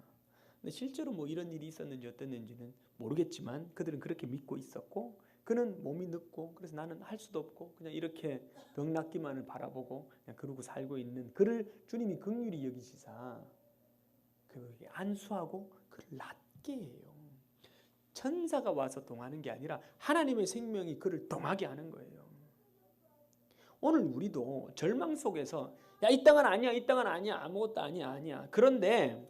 근데 실제로 뭐 이런 일이 있었는지 어땠는지는 모르겠지만 그들은 그렇게 믿고 있었고 그는 몸이 늙고 그래서 나는 할 수도 없고 그냥 이렇게 병 낫기만을 바라보고 그냥 그러고 살고 있는 그를 주님이 긍휼히 여기시사 그에게 안수하고 그를 낫게 해요. 천사가 와서 동하는 게 아니라 하나님의 생명이 그를 동하게 하는 거예요. 오늘 우리도 절망 속에서 야, 이 땅은 아니야, 이 땅은 아니야, 아무것도 아니야. 그런데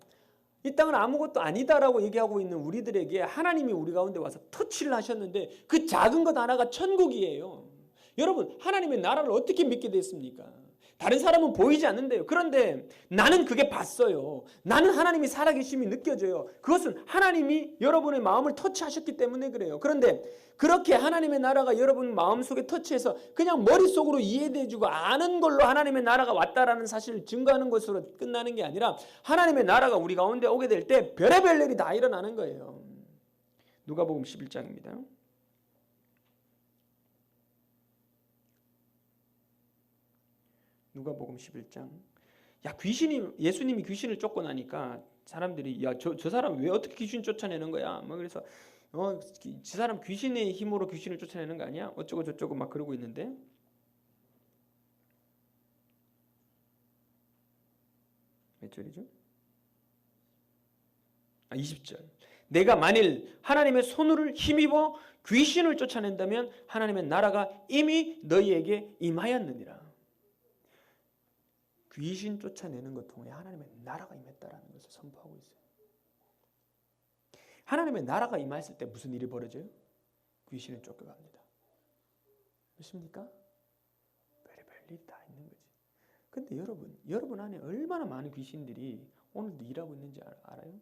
이 땅은 아무것도 아니다라고 얘기하고 있는 우리들에게 하나님이 우리 가운데 와서 터치를 하셨는데 그 작은 것 하나가 천국이에요. 여러분, 하나님의 나라를 어떻게 믿게 됐습니까? 다른 사람은 보이지 않는데요. 그런데 나는 그게 봤어요. 나는 하나님이 살아계심이 느껴져요. 그것은 하나님이 여러분의 마음을 터치하셨기 때문에 그래요. 그런데 그렇게 하나님의 나라가 여러분 마음속에 터치해서 그냥 머릿속으로 이해돼주고 아는 걸로 하나님의 나라가 왔다라는 사실을 증거하는 것으로 끝나는 게 아니라 하나님의 나라가 우리 가운데 오게 될 때 별의별 일이 다 일어나는 거예요. 누가복음 11장입니다. 누가복음 11장. 야, 예수님이 귀신을 쫓고나니까 사람들이 야, 저 사람 왜 어떻게 귀신 쫓아내는 거야? 뭐 그래서 저 사람 귀신의 힘으로 귀신을 쫓아내는 거 아니야? 어쩌고 저쩌고 막 그러고 있는데 몇 절이죠? 20절. 내가 만일 하나님의 손을 힘입어 귀신을 쫓아낸다면 하나님의 나라가 이미 너희에게 임하였느니라. 귀신 쫓아내는 것 통해 하나님의 나라가 임했다라는 것을 선포하고 있어요. 하나님의 나라가 임했을 때 무슨 일이 벌어져요? 귀신은 쫓겨갑니다. 그렇습니까? 별의별 일이 다 있는 거지. 근데 여러분 안에 얼마나 많은 귀신들이 오늘도 일하고 있는지 알아요?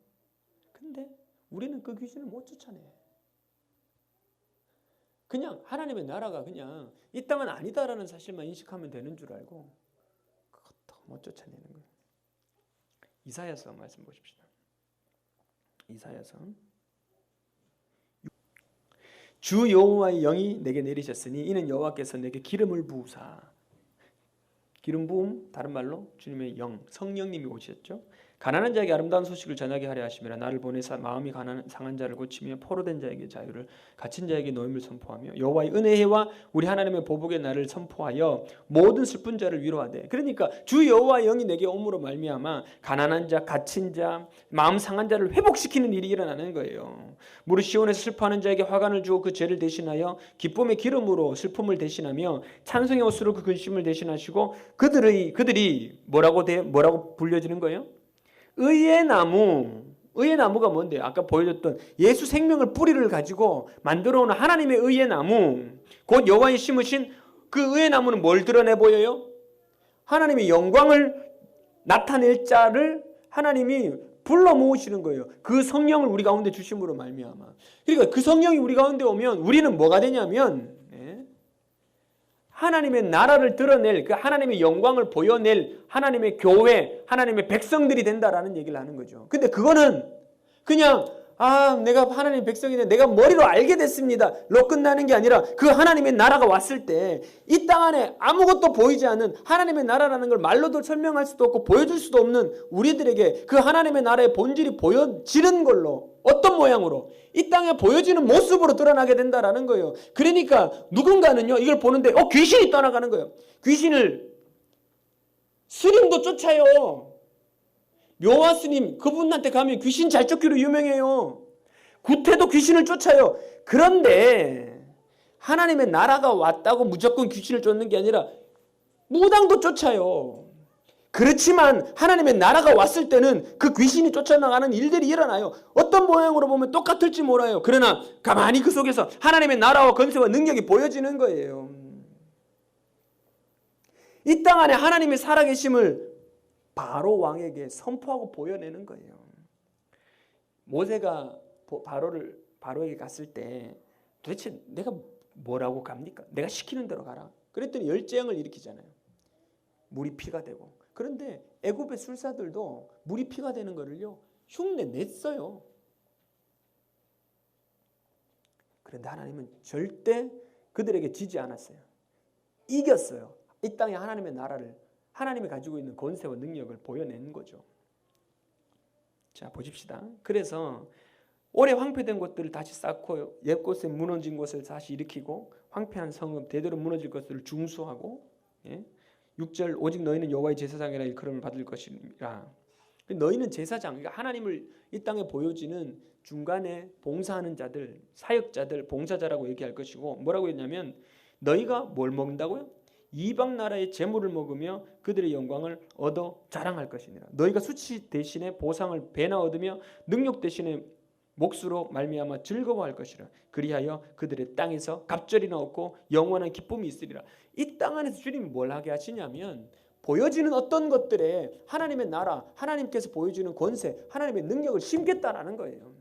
근데 우리는 그 귀신을 못 쫓아내. 그냥 하나님의 나라가 그냥 이 땅은 아니다라는 사실만 인식하면 되는 줄 알고 그것도 못 쫓아내는 거예요. 이사야서 말씀 보십시다. 이사야서. 주 여호와의 영이 내게 내리셨으니 이는 여호와께서 내게 기름을 부으사. 기름 부음 다른 말로 주님의 영, 성령님이 오셨죠. 가난한 자에게 아름다운 소식을 전하게 하려 하심이라. 나를 보내사 마음이 상한 자를 고치며 포로된 자에게 자유를, 갇힌 자에게 노임을 선포하며 여호와의 은혜와 우리 하나님의 보복의 날을 선포하여 모든 슬픈 자를 위로하되. 그러니까 주 여호와의 영이 내게 오므로 말미암아 가난한 자, 갇힌 자, 마음 상한 자를 회복시키는 일이 일어나는 거예요. 무릇 시온에서 슬퍼하는 자에게 화관을 주어 그 죄를 대신하여 기쁨의 기름으로 슬픔을 대신하며 찬송의 옷으로 그 근심을 대신하시고 그들이 뭐라고 불려지는 거예요? 의의 나무가 뭔데요? 아까 보여줬던 예수 생명을 뿌리를 가지고 만들어 오는 하나님의 의의 나무, 곧 여호와의 심으신 그 의의 나무는 뭘 드러내 보여요? 하나님의 영광을 나타낼 자를 하나님이 불러 모으시는 거예요. 그 성령을 우리 가운데 주심으로 말미암아. 그러니까 그 성령이 우리 가운데 오면 우리는 뭐가 되냐면 하나님의 나라를 드러낼, 그 하나님의 영광을 보여낼 하나님의 교회, 하나님의 백성들이 된다라는 얘기를 하는 거죠. 근데 그거는 그냥 내가 하나님의 백성인데 내가 머리로 알게 됐습니다 로 끝나는 게 아니라 그 하나님의 나라가 왔을 때 이 땅 안에 아무것도 보이지 않는 하나님의 나라라는 걸 말로도 설명할 수도 없고 보여줄 수도 없는 우리들에게 그 하나님의 나라의 본질이 보여지는 걸로, 어떤 모양으로? 이 땅에 보여지는 모습으로 드러나게 된다라는 거예요. 그러니까 누군가는요 이걸 보는데 귀신이 떠나가는 거예요. 귀신을 스님도 쫓아요. 묘화 스님, 그분한테 가면 귀신 잘 쫓기로 유명해요. 구태도 귀신을 쫓아요. 그런데 하나님의 나라가 왔다고 무조건 귀신을 쫓는 게 아니라 무당도 쫓아요. 그렇지만 하나님의 나라가 왔을 때는 그 귀신이 쫓아나가는 일들이 일어나요. 어떤 모양으로 보면 똑같을지 몰라요. 그러나 가만히 그 속에서 하나님의 나라와 권세와 능력이 보여지는 거예요. 이 땅 안에 하나님의 살아계심을 바로 왕에게 선포하고 보여내는 거예요. 모세가 바로에게 갔을 때 도대체 내가 뭐라고 갑니까? 내가 시키는 대로 가라. 그랬더니 열재앙을 일으키잖아요. 물이 피가 되고. 그런데 애굽의 술사들도 물이 피가 되는 거를요 흉내 냈어요. 그런데 하나님은 절대 그들에게 지지 않았어요. 이겼어요. 이 땅에 하나님의 나라를, 하나님이 가지고 있는 권세와 능력을 보여낸 거죠. 자, 보십시다. 그래서 오래 황폐된 곳들을 다시 쌓고 옛 곳에 무너진 곳을 다시 일으키고 황폐한 성읍, 대대로 무너질 것들을 중수하고 6절 오직 너희는 여호와의 제사장이라 일컬음을 받을 것이라. 너희는 제사장, 그러니까 하나님을 이 땅에 보여지는 중간에 봉사하는 자들, 사역자들, 봉사자라고 얘기할 것이고 뭐라고 했냐면 너희가 뭘 먹는다고요? 이방 나라의 재물을 먹으며 그들의 영광을 얻어 자랑할 것이니라. 너희가 수치 대신에 보상을 배나 얻으며 능력 대신에 몫으로 말미암아 즐거워할 것이라. 그리하여 그들의 땅에서 갑절이나 얻고 영원한 기쁨이 있으리라. 이 땅 안에서 주님이 뭘 하게 하시냐면 보여지는 어떤 것들에 하나님의 나라, 하나님께서 보여주는 권세, 하나님의 능력을 심겠다라는 거예요.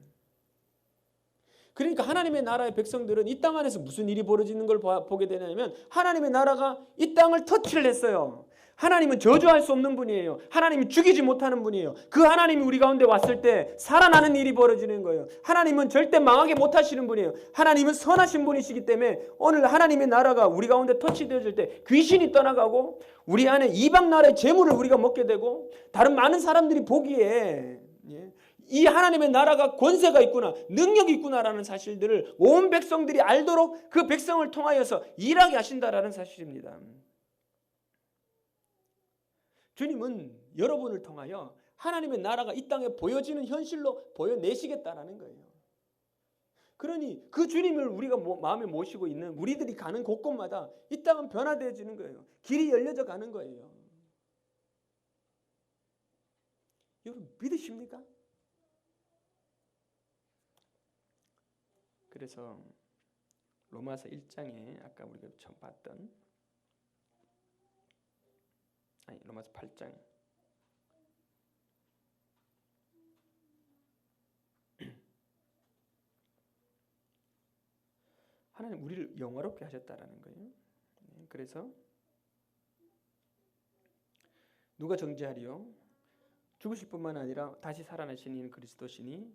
그러니까 하나님의 나라의 백성들은 이 땅 안에서 무슨 일이 벌어지는 걸 보게 되냐면 하나님의 나라가 이 땅을 터치를 했어요. 하나님은 저주할 수 없는 분이에요. 하나님이 죽이지 못하는 분이에요. 그 하나님이 우리 가운데 왔을 때 살아나는 일이 벌어지는 거예요. 하나님은 절대 망하게 못하시는 분이에요. 하나님은 선하신 분이시기 때문에 오늘 하나님의 나라가 우리 가운데 터치되어질 때 귀신이 떠나가고 우리 안에 이방 나라의 재물을 우리가 먹게 되고 다른 많은 사람들이 보기에 이 하나님의 나라가 권세가 있구나, 능력이 있구나라는 사실들을 온 백성들이 알도록 그 백성을 통하여서 일하게 하신다라는 사실입니다. 주님은 여러분을 통하여 하나님의 나라가 이 땅에 보여지는 현실로 보여내시겠다라는 거예요. 그러니 그 주님을 우리가 마음에 모시고 있는 우리들이 가는 곳곳마다 이 땅은 변화되어지는 거예요. 길이 열려져 가는 거예요. 여러분 믿으십니까? 그래서 로마서 1장에 아까 우리가 처음 봤던 로마서 8장 하나님 우리를 영화롭게 하셨다라는 거예요. 그래서 누가 정죄하리요? 죽으실 뿐만 아니라 다시 살아나신 이는 그리스도시니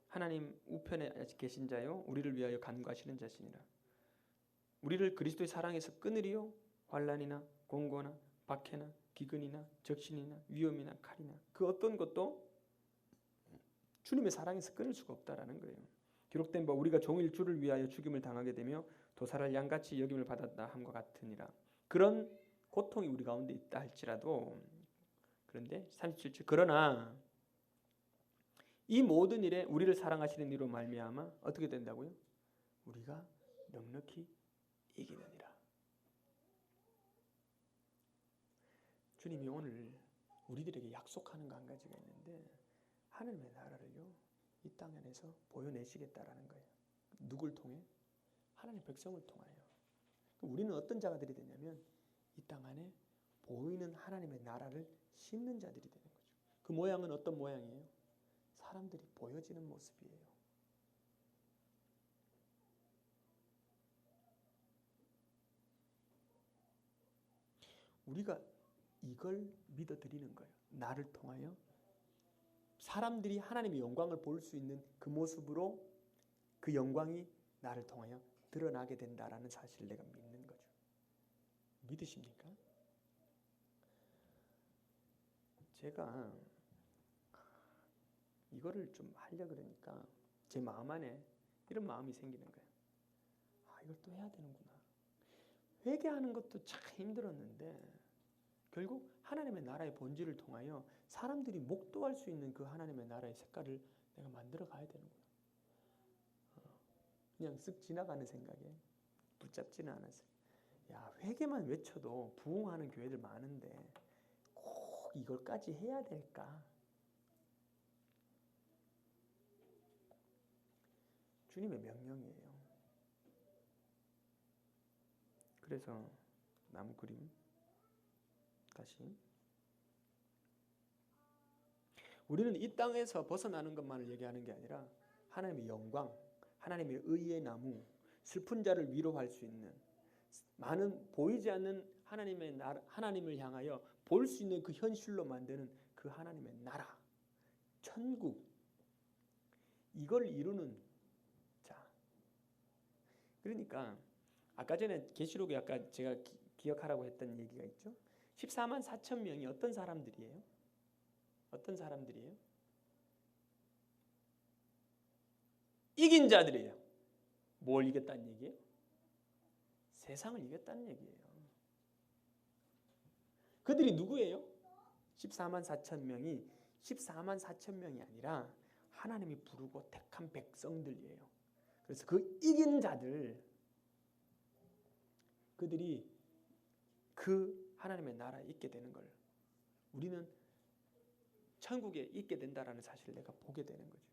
하나님 우편에 계신 자요 우리를 위하여 간구하시는 자시니라. 우리를 그리스도의 사랑에서 끊으리요? 환난이나 공고나 박해나 기근이나 적신이나 위험이나 칼이나 그 어떤 것도 주님의 사랑에서 끊을 수가 없다라는 거예요. 기록된 바 우리가 종일 주를 위하여 죽임을 당하게 되며 도살할 양같이 여김을 받았다 함과 같으니라. 그런 고통이 우리 가운데 있다 할지라도 그런데 37절 그러나 이 모든 일에 우리를 사랑하시는 이로 말미암아 어떻게 된다고요? 우리가 넉넉히 이기느니라. 주님이 오늘 우리들에게 약속하는 거 한 가지가 있는데 하나님의 나라를요 이 땅 안에서 보여내시겠다라는 거예요. 누굴 통해? 하나님의 백성을 통하여. 우리는 어떤 자가들이 되냐면 이 땅 안에 보이는 하나님의 나라를 심는 자들이 되는 거죠. 그 모양은 어떤 모양이에요? 사람들이 보여지는 모습이에요. 우리가 이걸 믿어드리는 거예요. 나를 통하여 사람들이 하나님의 영광을 볼 수 있는 그 모습으로 그 영광이 나를 통하여 드러나게 된다라는 사실을 내가 믿는 거죠. 믿으십니까? 제가 이거를 좀 하려고 그러니까 제 마음 안에 이런 마음이 생기는 거예요. 이걸 또 해야 되는구나. 회개하는 것도 참 힘들었는데 결국 하나님의 나라의 본질을 통하여 사람들이 목도할 수 있는 그 하나님의 나라의 색깔을 내가 만들어 가야 되는구나. 그냥 쓱 지나가는 생각에 붙잡지는 않았어요. 회개만 외쳐도 부흥하는 교회들 많은데 꼭 이걸까지 해야 될까? 주님의 명령이에요. 그래서 나무 그림 다시 우리는 이 땅에서 벗어나는 것만을 얘기하는 게 아니라 하나님의 영광, 하나님의 의의 나무, 슬픈 자를 위로할 수 있는 많은 보이지 않는 하나님의 나라, 하나님을 향하여 볼 수 있는 그 현실로 만드는 그 하나님의 나라, 천국 이걸 이루는 자. 그러니까 아까 전에 계시록에 아까 제가 기억하라고 했던 얘기가 있죠. 14만 4천 명이 어떤 사람들이에요? 어떤 사람들이에요? 이긴 자들이에요. 뭘 이겼다는 얘기예요? 세상을 이겼다는 얘기예요. 그들이 누구예요? 14만 4천 명이 14만 4천 명이 아니라 하나님이 부르고 택한 백성들이에요. 그래서 그 이긴 자들 그들이 그 하나님의 나라에 있게 되는 걸 우리는 천국에 있게 된다라는 사실을 내가 보게 되는 거죠.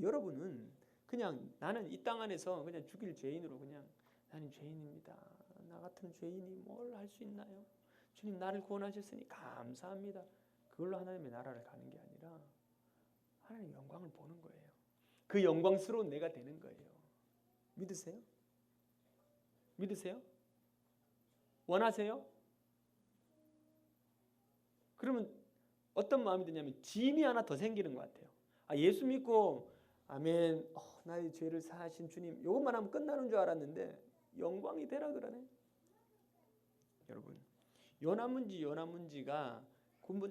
여러분은 그냥 나는 이 땅 안에서 그냥 죽일 죄인으로 그냥 나는 죄인입니다. 나 같은 죄인이 뭘 할 수 있나요? 주님 나를 구원하셨으니 감사합니다. 그걸로 하나님의 나라를 가는 게 아니라 하나님의 영광을 보는 거예요. 그 영광스러운 내가 되는 거예요. 믿으세요? 믿으세요? 원하세요? 그러면 어떤 마음이 드냐면 짐이 하나 더 생기는 것 같아요. 예수 믿고 아멘, 나의 죄를 사하신 주님, 이것만 하면 끝나는 줄 알았는데 영광이 되라 그러네. 여러분, 연합문지가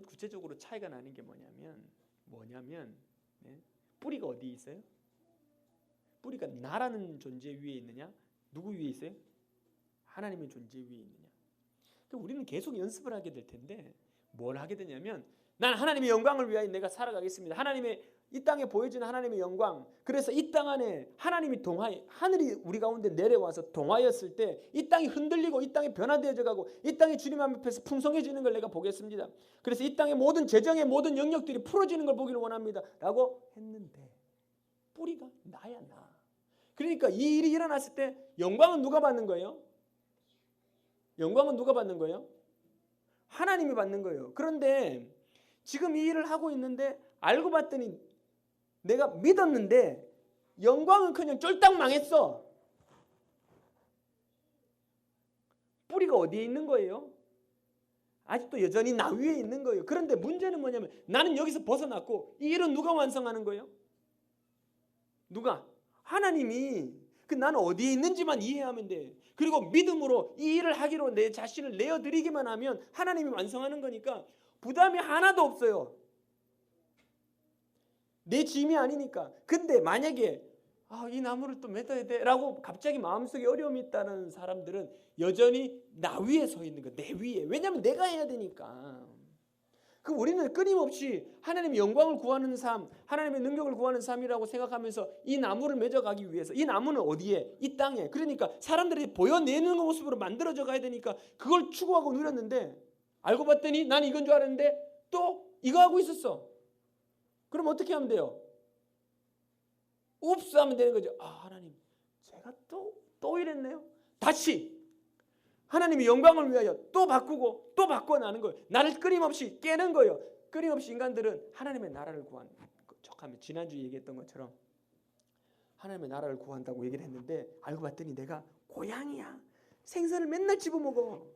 구체적으로 차이가 나는 게 뭐냐면 네? 뿌리가 어디에 있어요? 뿌리가 나라는 존재 위에 있느냐? 누구 위에 있어요? 하나님의 존재 위에 있느냐? 그러니까 우리는 계속 연습을 하게 될 텐데 뭘 하게 되냐면 난 하나님의 영광을 위하여 내가 살아가겠습니다. 이 땅에 보여지는 하나님의 영광. 그래서 이 땅 안에 하나님이 하늘이 우리 가운데 내려와서 동하였을 때 이 땅이 흔들리고 이 땅이 변화되어져 가고 이 땅이 주님 앞에서 풍성해지는 걸 내가 보겠습니다. 그래서 이 땅의 모든 재정의 모든 영역들이 풀어지는 걸 보기를 원합니다. 라고 했는데 뿌리가 나야 나. 그러니까 이 일이 일어났을 때 영광은 누가 받는 거예요? 영광은 누가 받는 거예요? 하나님이 받는 거예요. 그런데 지금 이 일을 하고 있는데 알고 봤더니 내가 믿었는데 영광은 그냥 쫄딱 망했어. 뿌리가 어디에 있는 거예요? 아직도 여전히 나 위에 있는 거예요. 그런데 문제는 뭐냐면 나는 여기서 벗어났고 이 일은 누가 완성하는 거예요? 누가? 하나님이. 나는 어디에 있는지만 이해하면 돼. 그리고 믿음으로 이 일을 하기로 내 자신을 내어드리기만 하면 하나님이 완성하는 거니까 부담이 하나도 없어요. 내 짐이 아니니까. 근데 만약에 이 나무를 또 맺어야 돼 라고 갑자기 마음속에 어려움이 있다는 사람들은 여전히 나 위에 서 있는 거야. 내 위에. 왜냐하면 내가 해야 되니까. 우리는 끊임없이 하나님의 영광을 구하는 삶, 하나님의 능력을 구하는 삶이라고 생각하면서 이 나무를 맺어가기 위해서, 이 나무는 어디에? 이 땅에. 그러니까 사람들이 보여내는 모습으로 만들어져 가야 되니까 그걸 추구하고 누렸는데 알고 봤더니 난 이건 줄 알았는데 또 이거 하고 있었어. 그럼 어떻게 하면 돼요? 옵스 하면 되는 거죠. 하나님, 제가 또 이랬네요. 다시 하나님의 영광을 위하여 또 바꾸고 또 바꿔나는 거예요. 나를 끊임없이 깨는 거예요. 끊임없이 인간들은 하나님의 나라를 구하는 척하면 지난주에 얘기했던 것처럼 하나님의 나라를 구한다고 얘기를 했는데 알고 봤더니 내가 고양이야. 생선을 맨날 집어먹어.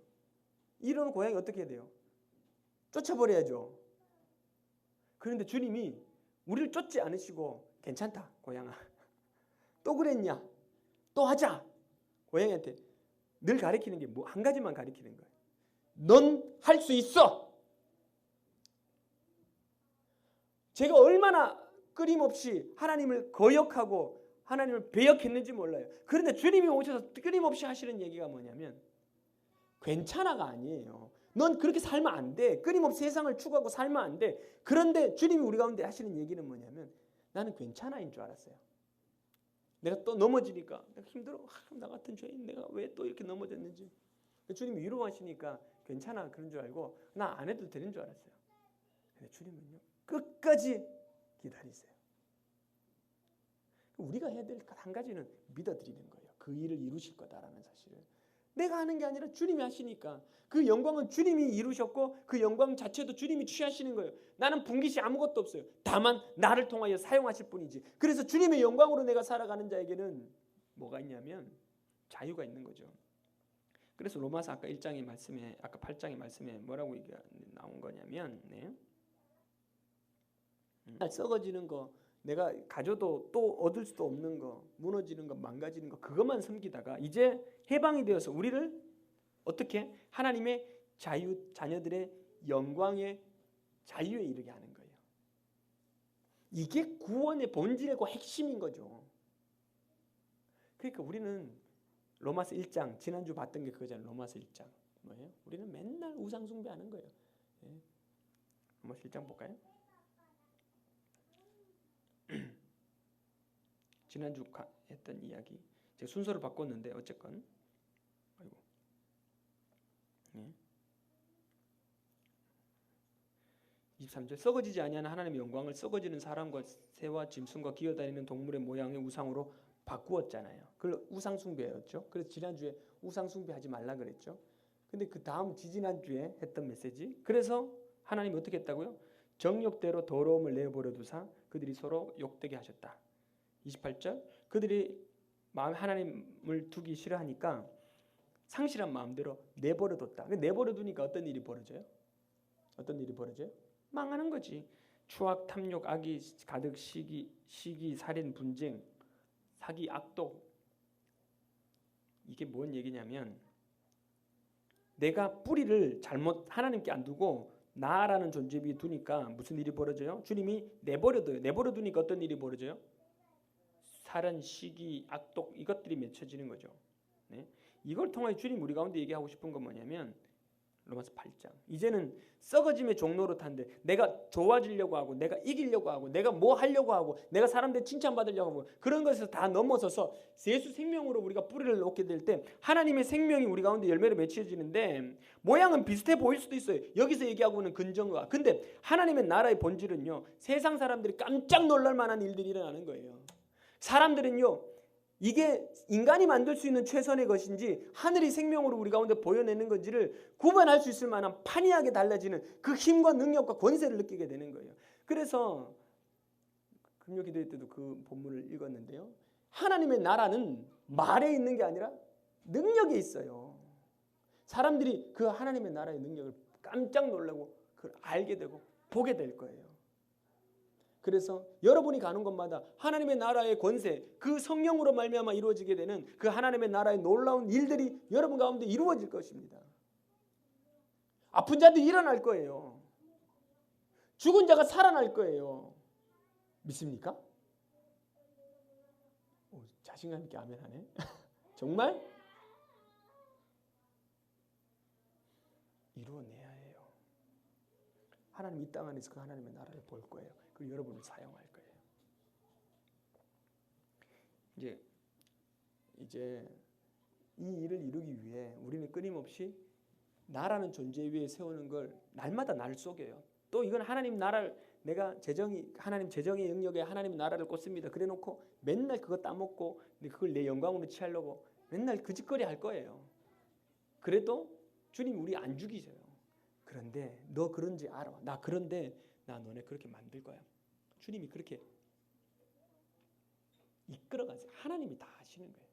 이런 고양이 어떻게 해야 돼요? 쫓아버려야죠. 그런데 주님이 우리를 쫓지 않으시고 괜찮다 고양아. 또 그랬냐? 또 하자. 고양이한테 늘 가르치는 게 한 가지만 가르치는 거예요. 넌 할 수 있어. 제가 얼마나 끊임없이 하나님을 거역하고 하나님을 배역했는지 몰라요. 그런데 주님이 오셔서 끊임없이 하시는 얘기가 뭐냐면 괜찮아가 아니에요. 넌 그렇게 살면 안 돼. 끊임없이 세상을 추구하고 살면 안 돼. 그런데 주님이 우리 가운데 하시는 얘기는 뭐냐면 나는 괜찮아인 줄 알았어요. 내가 또 넘어지니까 내가 힘들어. 나 같은 죄인 내가 왜 또 이렇게 넘어졌는지. 주님이 위로하시니까 괜찮아 그런 줄 알고 나 안 해도 되는 줄 알았어요. 근데 주님은요 끝까지 기다리세요. 우리가 해야 될 것 한 가지는 믿어드리는 거예요. 그 일을 이루실 거다라는 사실을. 내가 하는 게 아니라 주님이 하시니까 그 영광은 주님이 이루셨고 그 영광 자체도 주님이 취하시는 거예요. 나는 분깃이 아무것도 없어요. 다만 나를 통하여 사용하실 뿐이지. 그래서 주님의 영광으로 내가 살아가는 자에게는 뭐가 있냐면 자유가 있는 거죠. 그래서 로마서 아까 1장의 말씀에 아까 8장의 말씀에 뭐라고 나온 거냐면 썩어지는 거 내가 가져도 또 얻을 수도 없는 거, 무너지는 거, 망가지는 거 그것만 섬기다가 이제 해방이 되어서 우리를 어떻게 하나님의 자녀들의 영광의 자유에 이르게 하는 거예요. 이게 구원의 본질이고 핵심인 거죠. 그러니까 우리는 로마서 1장 지난주 봤던 게 그거잖아요. 로마서 1장 뭐예요? 우리는 맨날 우상 숭배하는 거예요. 로마서 1장 볼까요? 지난주 했던 이야기 제가 순서를 바꿨는데 어쨌건 23절 썩어지지 아니하는 하나님의 영광을 썩어지는 사람과 새와 짐승과 기어다니는 동물의 모양의 우상으로 바꾸었잖아요. 그걸 우상 숭배였죠. 그래서 지난주에 우상 숭배하지 말라 그랬죠. 근데 그 다음 지지난주에 했던 메시지. 그래서 하나님이 어떻게 했다고요? 정욕대로 더러움을 내버려 두사 그들이 서로 욕되게 하셨다. 28절. 그들이 마음 하나님을 두기 싫어하니까 상실한 마음대로 내버려 뒀다. 내버려 두니까 어떤 일이 벌어져요? 어떤 일이 벌어져요? 망하는 거지. 추악, 탐욕, 악이 가득 시기, 살인, 분쟁, 사기, 악독. 이게 뭔 얘기냐면 내가 뿌리를 잘못 하나님께 안 두고 나라는 존재 위에 두니까 무슨 일이 벌어져요? 주님이 내버려둬요. 내버려 두니까 어떤 일이 벌어져요? 살인, 시기, 악독 이것들이 맺혀지는 거죠. 네? 이걸 통해 주님 우리 가운데 얘기하고 싶은 건 뭐냐면 로마서 8장. 이제는 썩어짐의 종로로 탄데 내가 좋아지려고 하고 내가 이기려고 하고 내가 뭐 하려고 하고 내가 사람들 칭찬받으려고 하고 그런 것에서 다 넘어서서 예수 생명으로 우리가 뿌리를 놓게 될 때 하나님의 생명이 우리 가운데 열매로 맺혀지는데 모양은 비슷해 보일 수도 있어요. 여기서 얘기하고는 근정과. 근데 하나님의 나라의 본질은요. 세상 사람들이 깜짝 놀랄 만한 일들이 일어나는 거예요. 사람들은요. 이게 인간이 만들 수 있는 최선의 것인지 하늘이 생명으로 우리 가운데 보여내는 건지를 구분할 수 있을 만한 판이하게 달라지는 그 힘과 능력과 권세를 느끼게 되는 거예요. 그래서 금요 기도회 때도 그 본문을 읽었는데요. 하나님의 나라는 말에 있는 게 아니라 능력에 있어요. 사람들이 그 하나님의 나라의 능력을 깜짝 놀라고 그걸 알게 되고 보게 될 거예요. 그래서 여러분이 가는 곳마다 하나님의 나라의 권세, 그 성령으로 말미암아 이루어지게 되는 그 하나님의 나라의 놀라운 일들이 여러분 가운데 이루어질 것입니다. 아픈 자들이 일어날 거예요. 죽은 자가 살아날 거예요. 믿습니까? 자신감 있게 아멘하네. 정말? 이루어내야 해요. 하나님 이 땅 안에서 그 하나님의 나라를 볼 거예요. 그리고 여러분을 사용할 거예요. 이제 이 일을 이루기 위해 우리는 끊임없이 나라는 존재 위에 세우는 걸 날마다 날 속여요. 또 이건 하나님 나라를 내가 하나님 재정의 영역에 하나님 나라를 꽂습니다. 그래놓고 맨날 그거 따먹고 그걸 내 영광으로 취하려고 맨날 그 짓거리 할 거예요. 그래도 주님 우리 안 죽이세요. 그런데 너 그런지 알아. 그런데 나 너네 그렇게 만들 거야. 주님이 그렇게 이끌어가세요. 하나님이 다 하시는 거예요.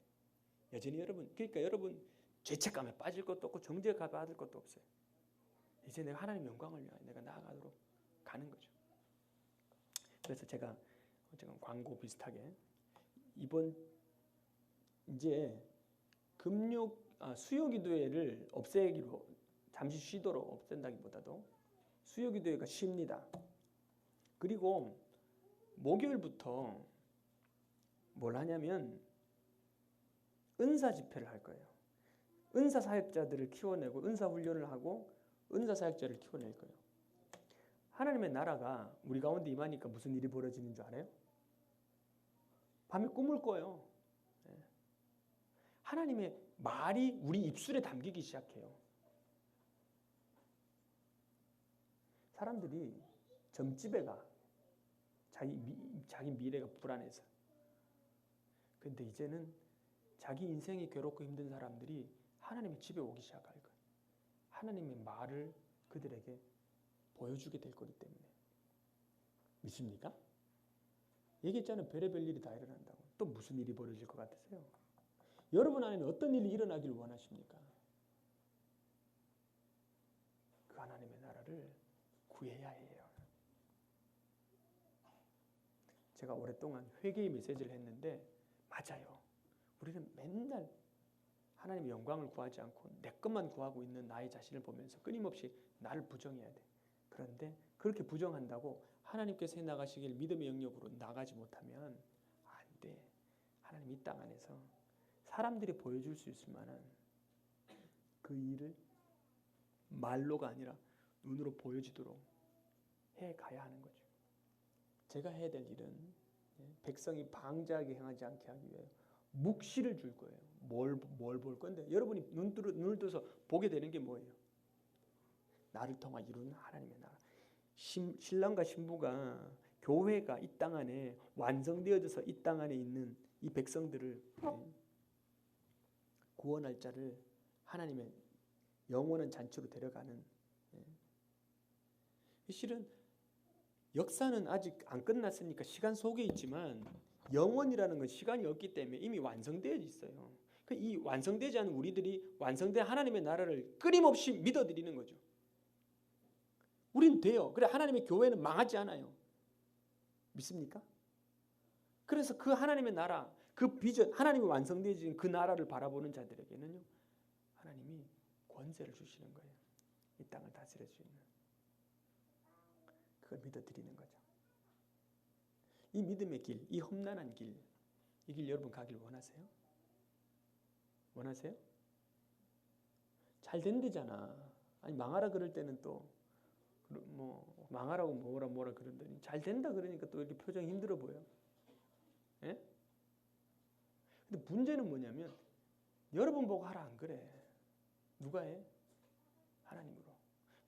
여전히 그러니까 여러분 죄책감에 빠질 것도 없고 정죄에 받을 것도 없어요. 이제 내가 하나님 영광을 위하여 내가 나아가도록 가는 거죠. 그래서 제가 광고 비슷하게 이번 이제 수요기도회를 없애기로 잠시 쉬도록 없앤다기보다도 수요기도회가 쉽니다. 그리고 목요일부터 뭘 하냐면 은사 집회를 할 거예요. 은사 사역자들을 키워내고 은사 훈련을 하고 은사 사역자를 키워낼 거예요. 하나님의 나라가 우리 가운데 임하니까 무슨 일이 벌어지는 줄 알아요? 밤에 꿈을 꿔요. 하나님의 말이 우리 입술에 담기기 시작해요. 사람들이 점집에 가. 자기 미래가 불안해서. 그런데 이제는 자기 인생이 괴롭고 힘든 사람들이 하나님의 집에 오기 시작할 거예요. 하나님의 말을 그들에게 보여주게 될 거기 때문에. 믿습니까? 얘기했잖아요. 별의별 일이 다 일어난다고. 또 무슨 일이 벌어질 것 같으세요? 여러분 안에는 어떤 일이 일어나기를 원하십니까? 그 하나님의 나라를 구해야 해요. 제가 오랫동안 회개의 메시지를 했는데 맞아요. 우리는 맨날 하나님의 영광을 구하지 않고 내 것만 구하고 있는 나의 자신을 보면서 끊임없이 나를 부정해야 돼. 그런데 그렇게 부정한다고 하나님께서 해나가시길 믿음의 영역으로 나가지 못하면 안 돼. 하나님 이 땅 안에서 사람들이 보여줄 수 있을 만한 그 일을 말로가 아니라 눈으로 보여지도록 해가야 하는 거죠. 제가 해야 될 일은 백성이 방자하게 행하지 않게 하기 위해 묵시를 줄 거예요. 뭘 볼 건데 여러분이 눈을 떠서 보게 되는 게 뭐예요? 나를 통하 이루는 하나님의 나라. 신랑과 신부가 교회가 이 땅 안에 완성되어져서 이 땅 안에 있는 이 백성들을 구원할 자를 하나님의 영원한 잔치로 데려가는. 실은 역사는 아직 안 끝났으니까 시간 속에 있지만 영원이라는 건 시간이 없기 때문에 이미 완성되어 있어요. 이 완성되지 않은 우리들이 완성된 하나님의 나라를 끊임없이 믿어드리는 거죠. 우린 돼요. 그래 하나님의 교회는 망하지 않아요. 믿습니까? 그래서 그 하나님의 나라, 그 비전, 하나님이 완성되어진 그 나라를 바라보는 자들에게는요, 하나님이 권세를 주시는 거예요. 이 땅을 다스릴 수 있는. 그걸 믿어드리는 거죠. 이 믿음의 길, 이 험난한 길, 이 길 여러분 가길 원하세요? 원하세요? 잘 된대잖아. 아니 망하라 그럴 때는 또 뭐 망하라고 뭐라 그러더니 잘 된다 그러니까 또 이렇게 표정이 힘들어 보여. 예? 근데 문제는 뭐냐면 여러분 보고 하라 안 그래. 누가 해? 하나님으로.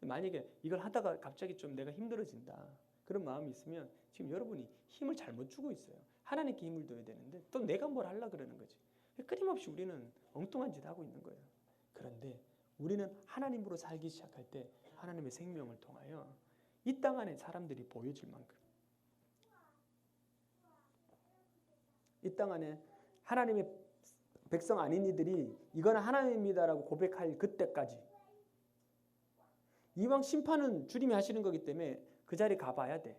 만약에 이걸 하다가 갑자기 좀 내가 힘들어진다. 그런 마음이 있으면 지금 여러분이 힘을 잘못 주고 있어요. 하나님께 힘을 둬야 되는데 또 내가 뭘 하려고 그러는 거지. 끊임없이 우리는 엉뚱한 짓 하고 있는 거예요. 그런데 우리는 하나님으로 살기 시작할 때 하나님의 생명을 통하여 이 땅 안에 사람들이 보여질 만큼 이 땅 안에 하나님의 백성 아닌 이들이 이건 하나님입니다라고 고백할 그때까지 이왕 심판은 주님이 하시는 거기 때문에 그 자리에 가봐야 돼.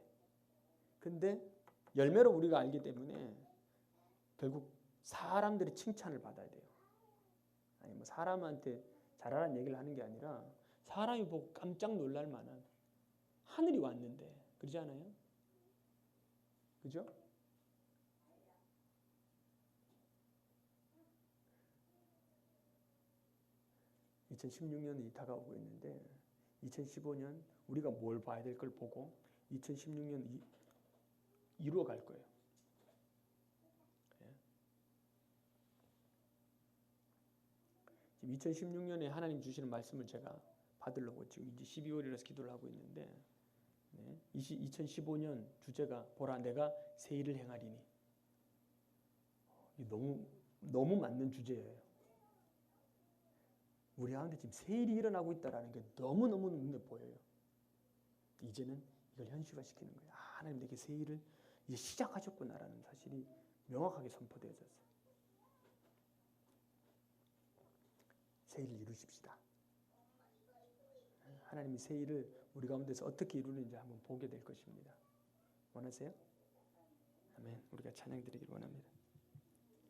근데 열매로 우리가 알기 때문에 결국 사람들이 칭찬을 받아야 돼요. 아니 뭐 사람한테 잘하라는 얘기를 하는 게 아니라 사람이 보고 깜짝 놀랄 만한 하늘이 왔는데 그러지 않아요? 그죠? (2016년이) 다가오고 있는데 2015년 우리가 뭘 봐야 될 걸 보고 2016년 이루어 갈 거예요. 지금 2016년에 하나님 주시는 말씀을 제가 받으려고 지금 이제 12월이라서 기도를 하고 있는데 2015년 주제가 보라 내가 새 일을 행하리니. 너무 맞는 주제예요. 우리 가운데 지금 새 일이 일어나고 있다는 게 너무너무 눈에 보여요. 이제는 이걸 현실화시키는 거예요. 하나님 내게 새 일을 이제 시작하셨구나라는 사실이 명확하게 선포되어졌어요. 새 일을 이루십시다. 하나님이 새 일을 우리 가운데서 어떻게 이루는지 한번 보게 될 것입니다. 원하세요? 아멘. 우리가 찬양 드리기를 원합니다.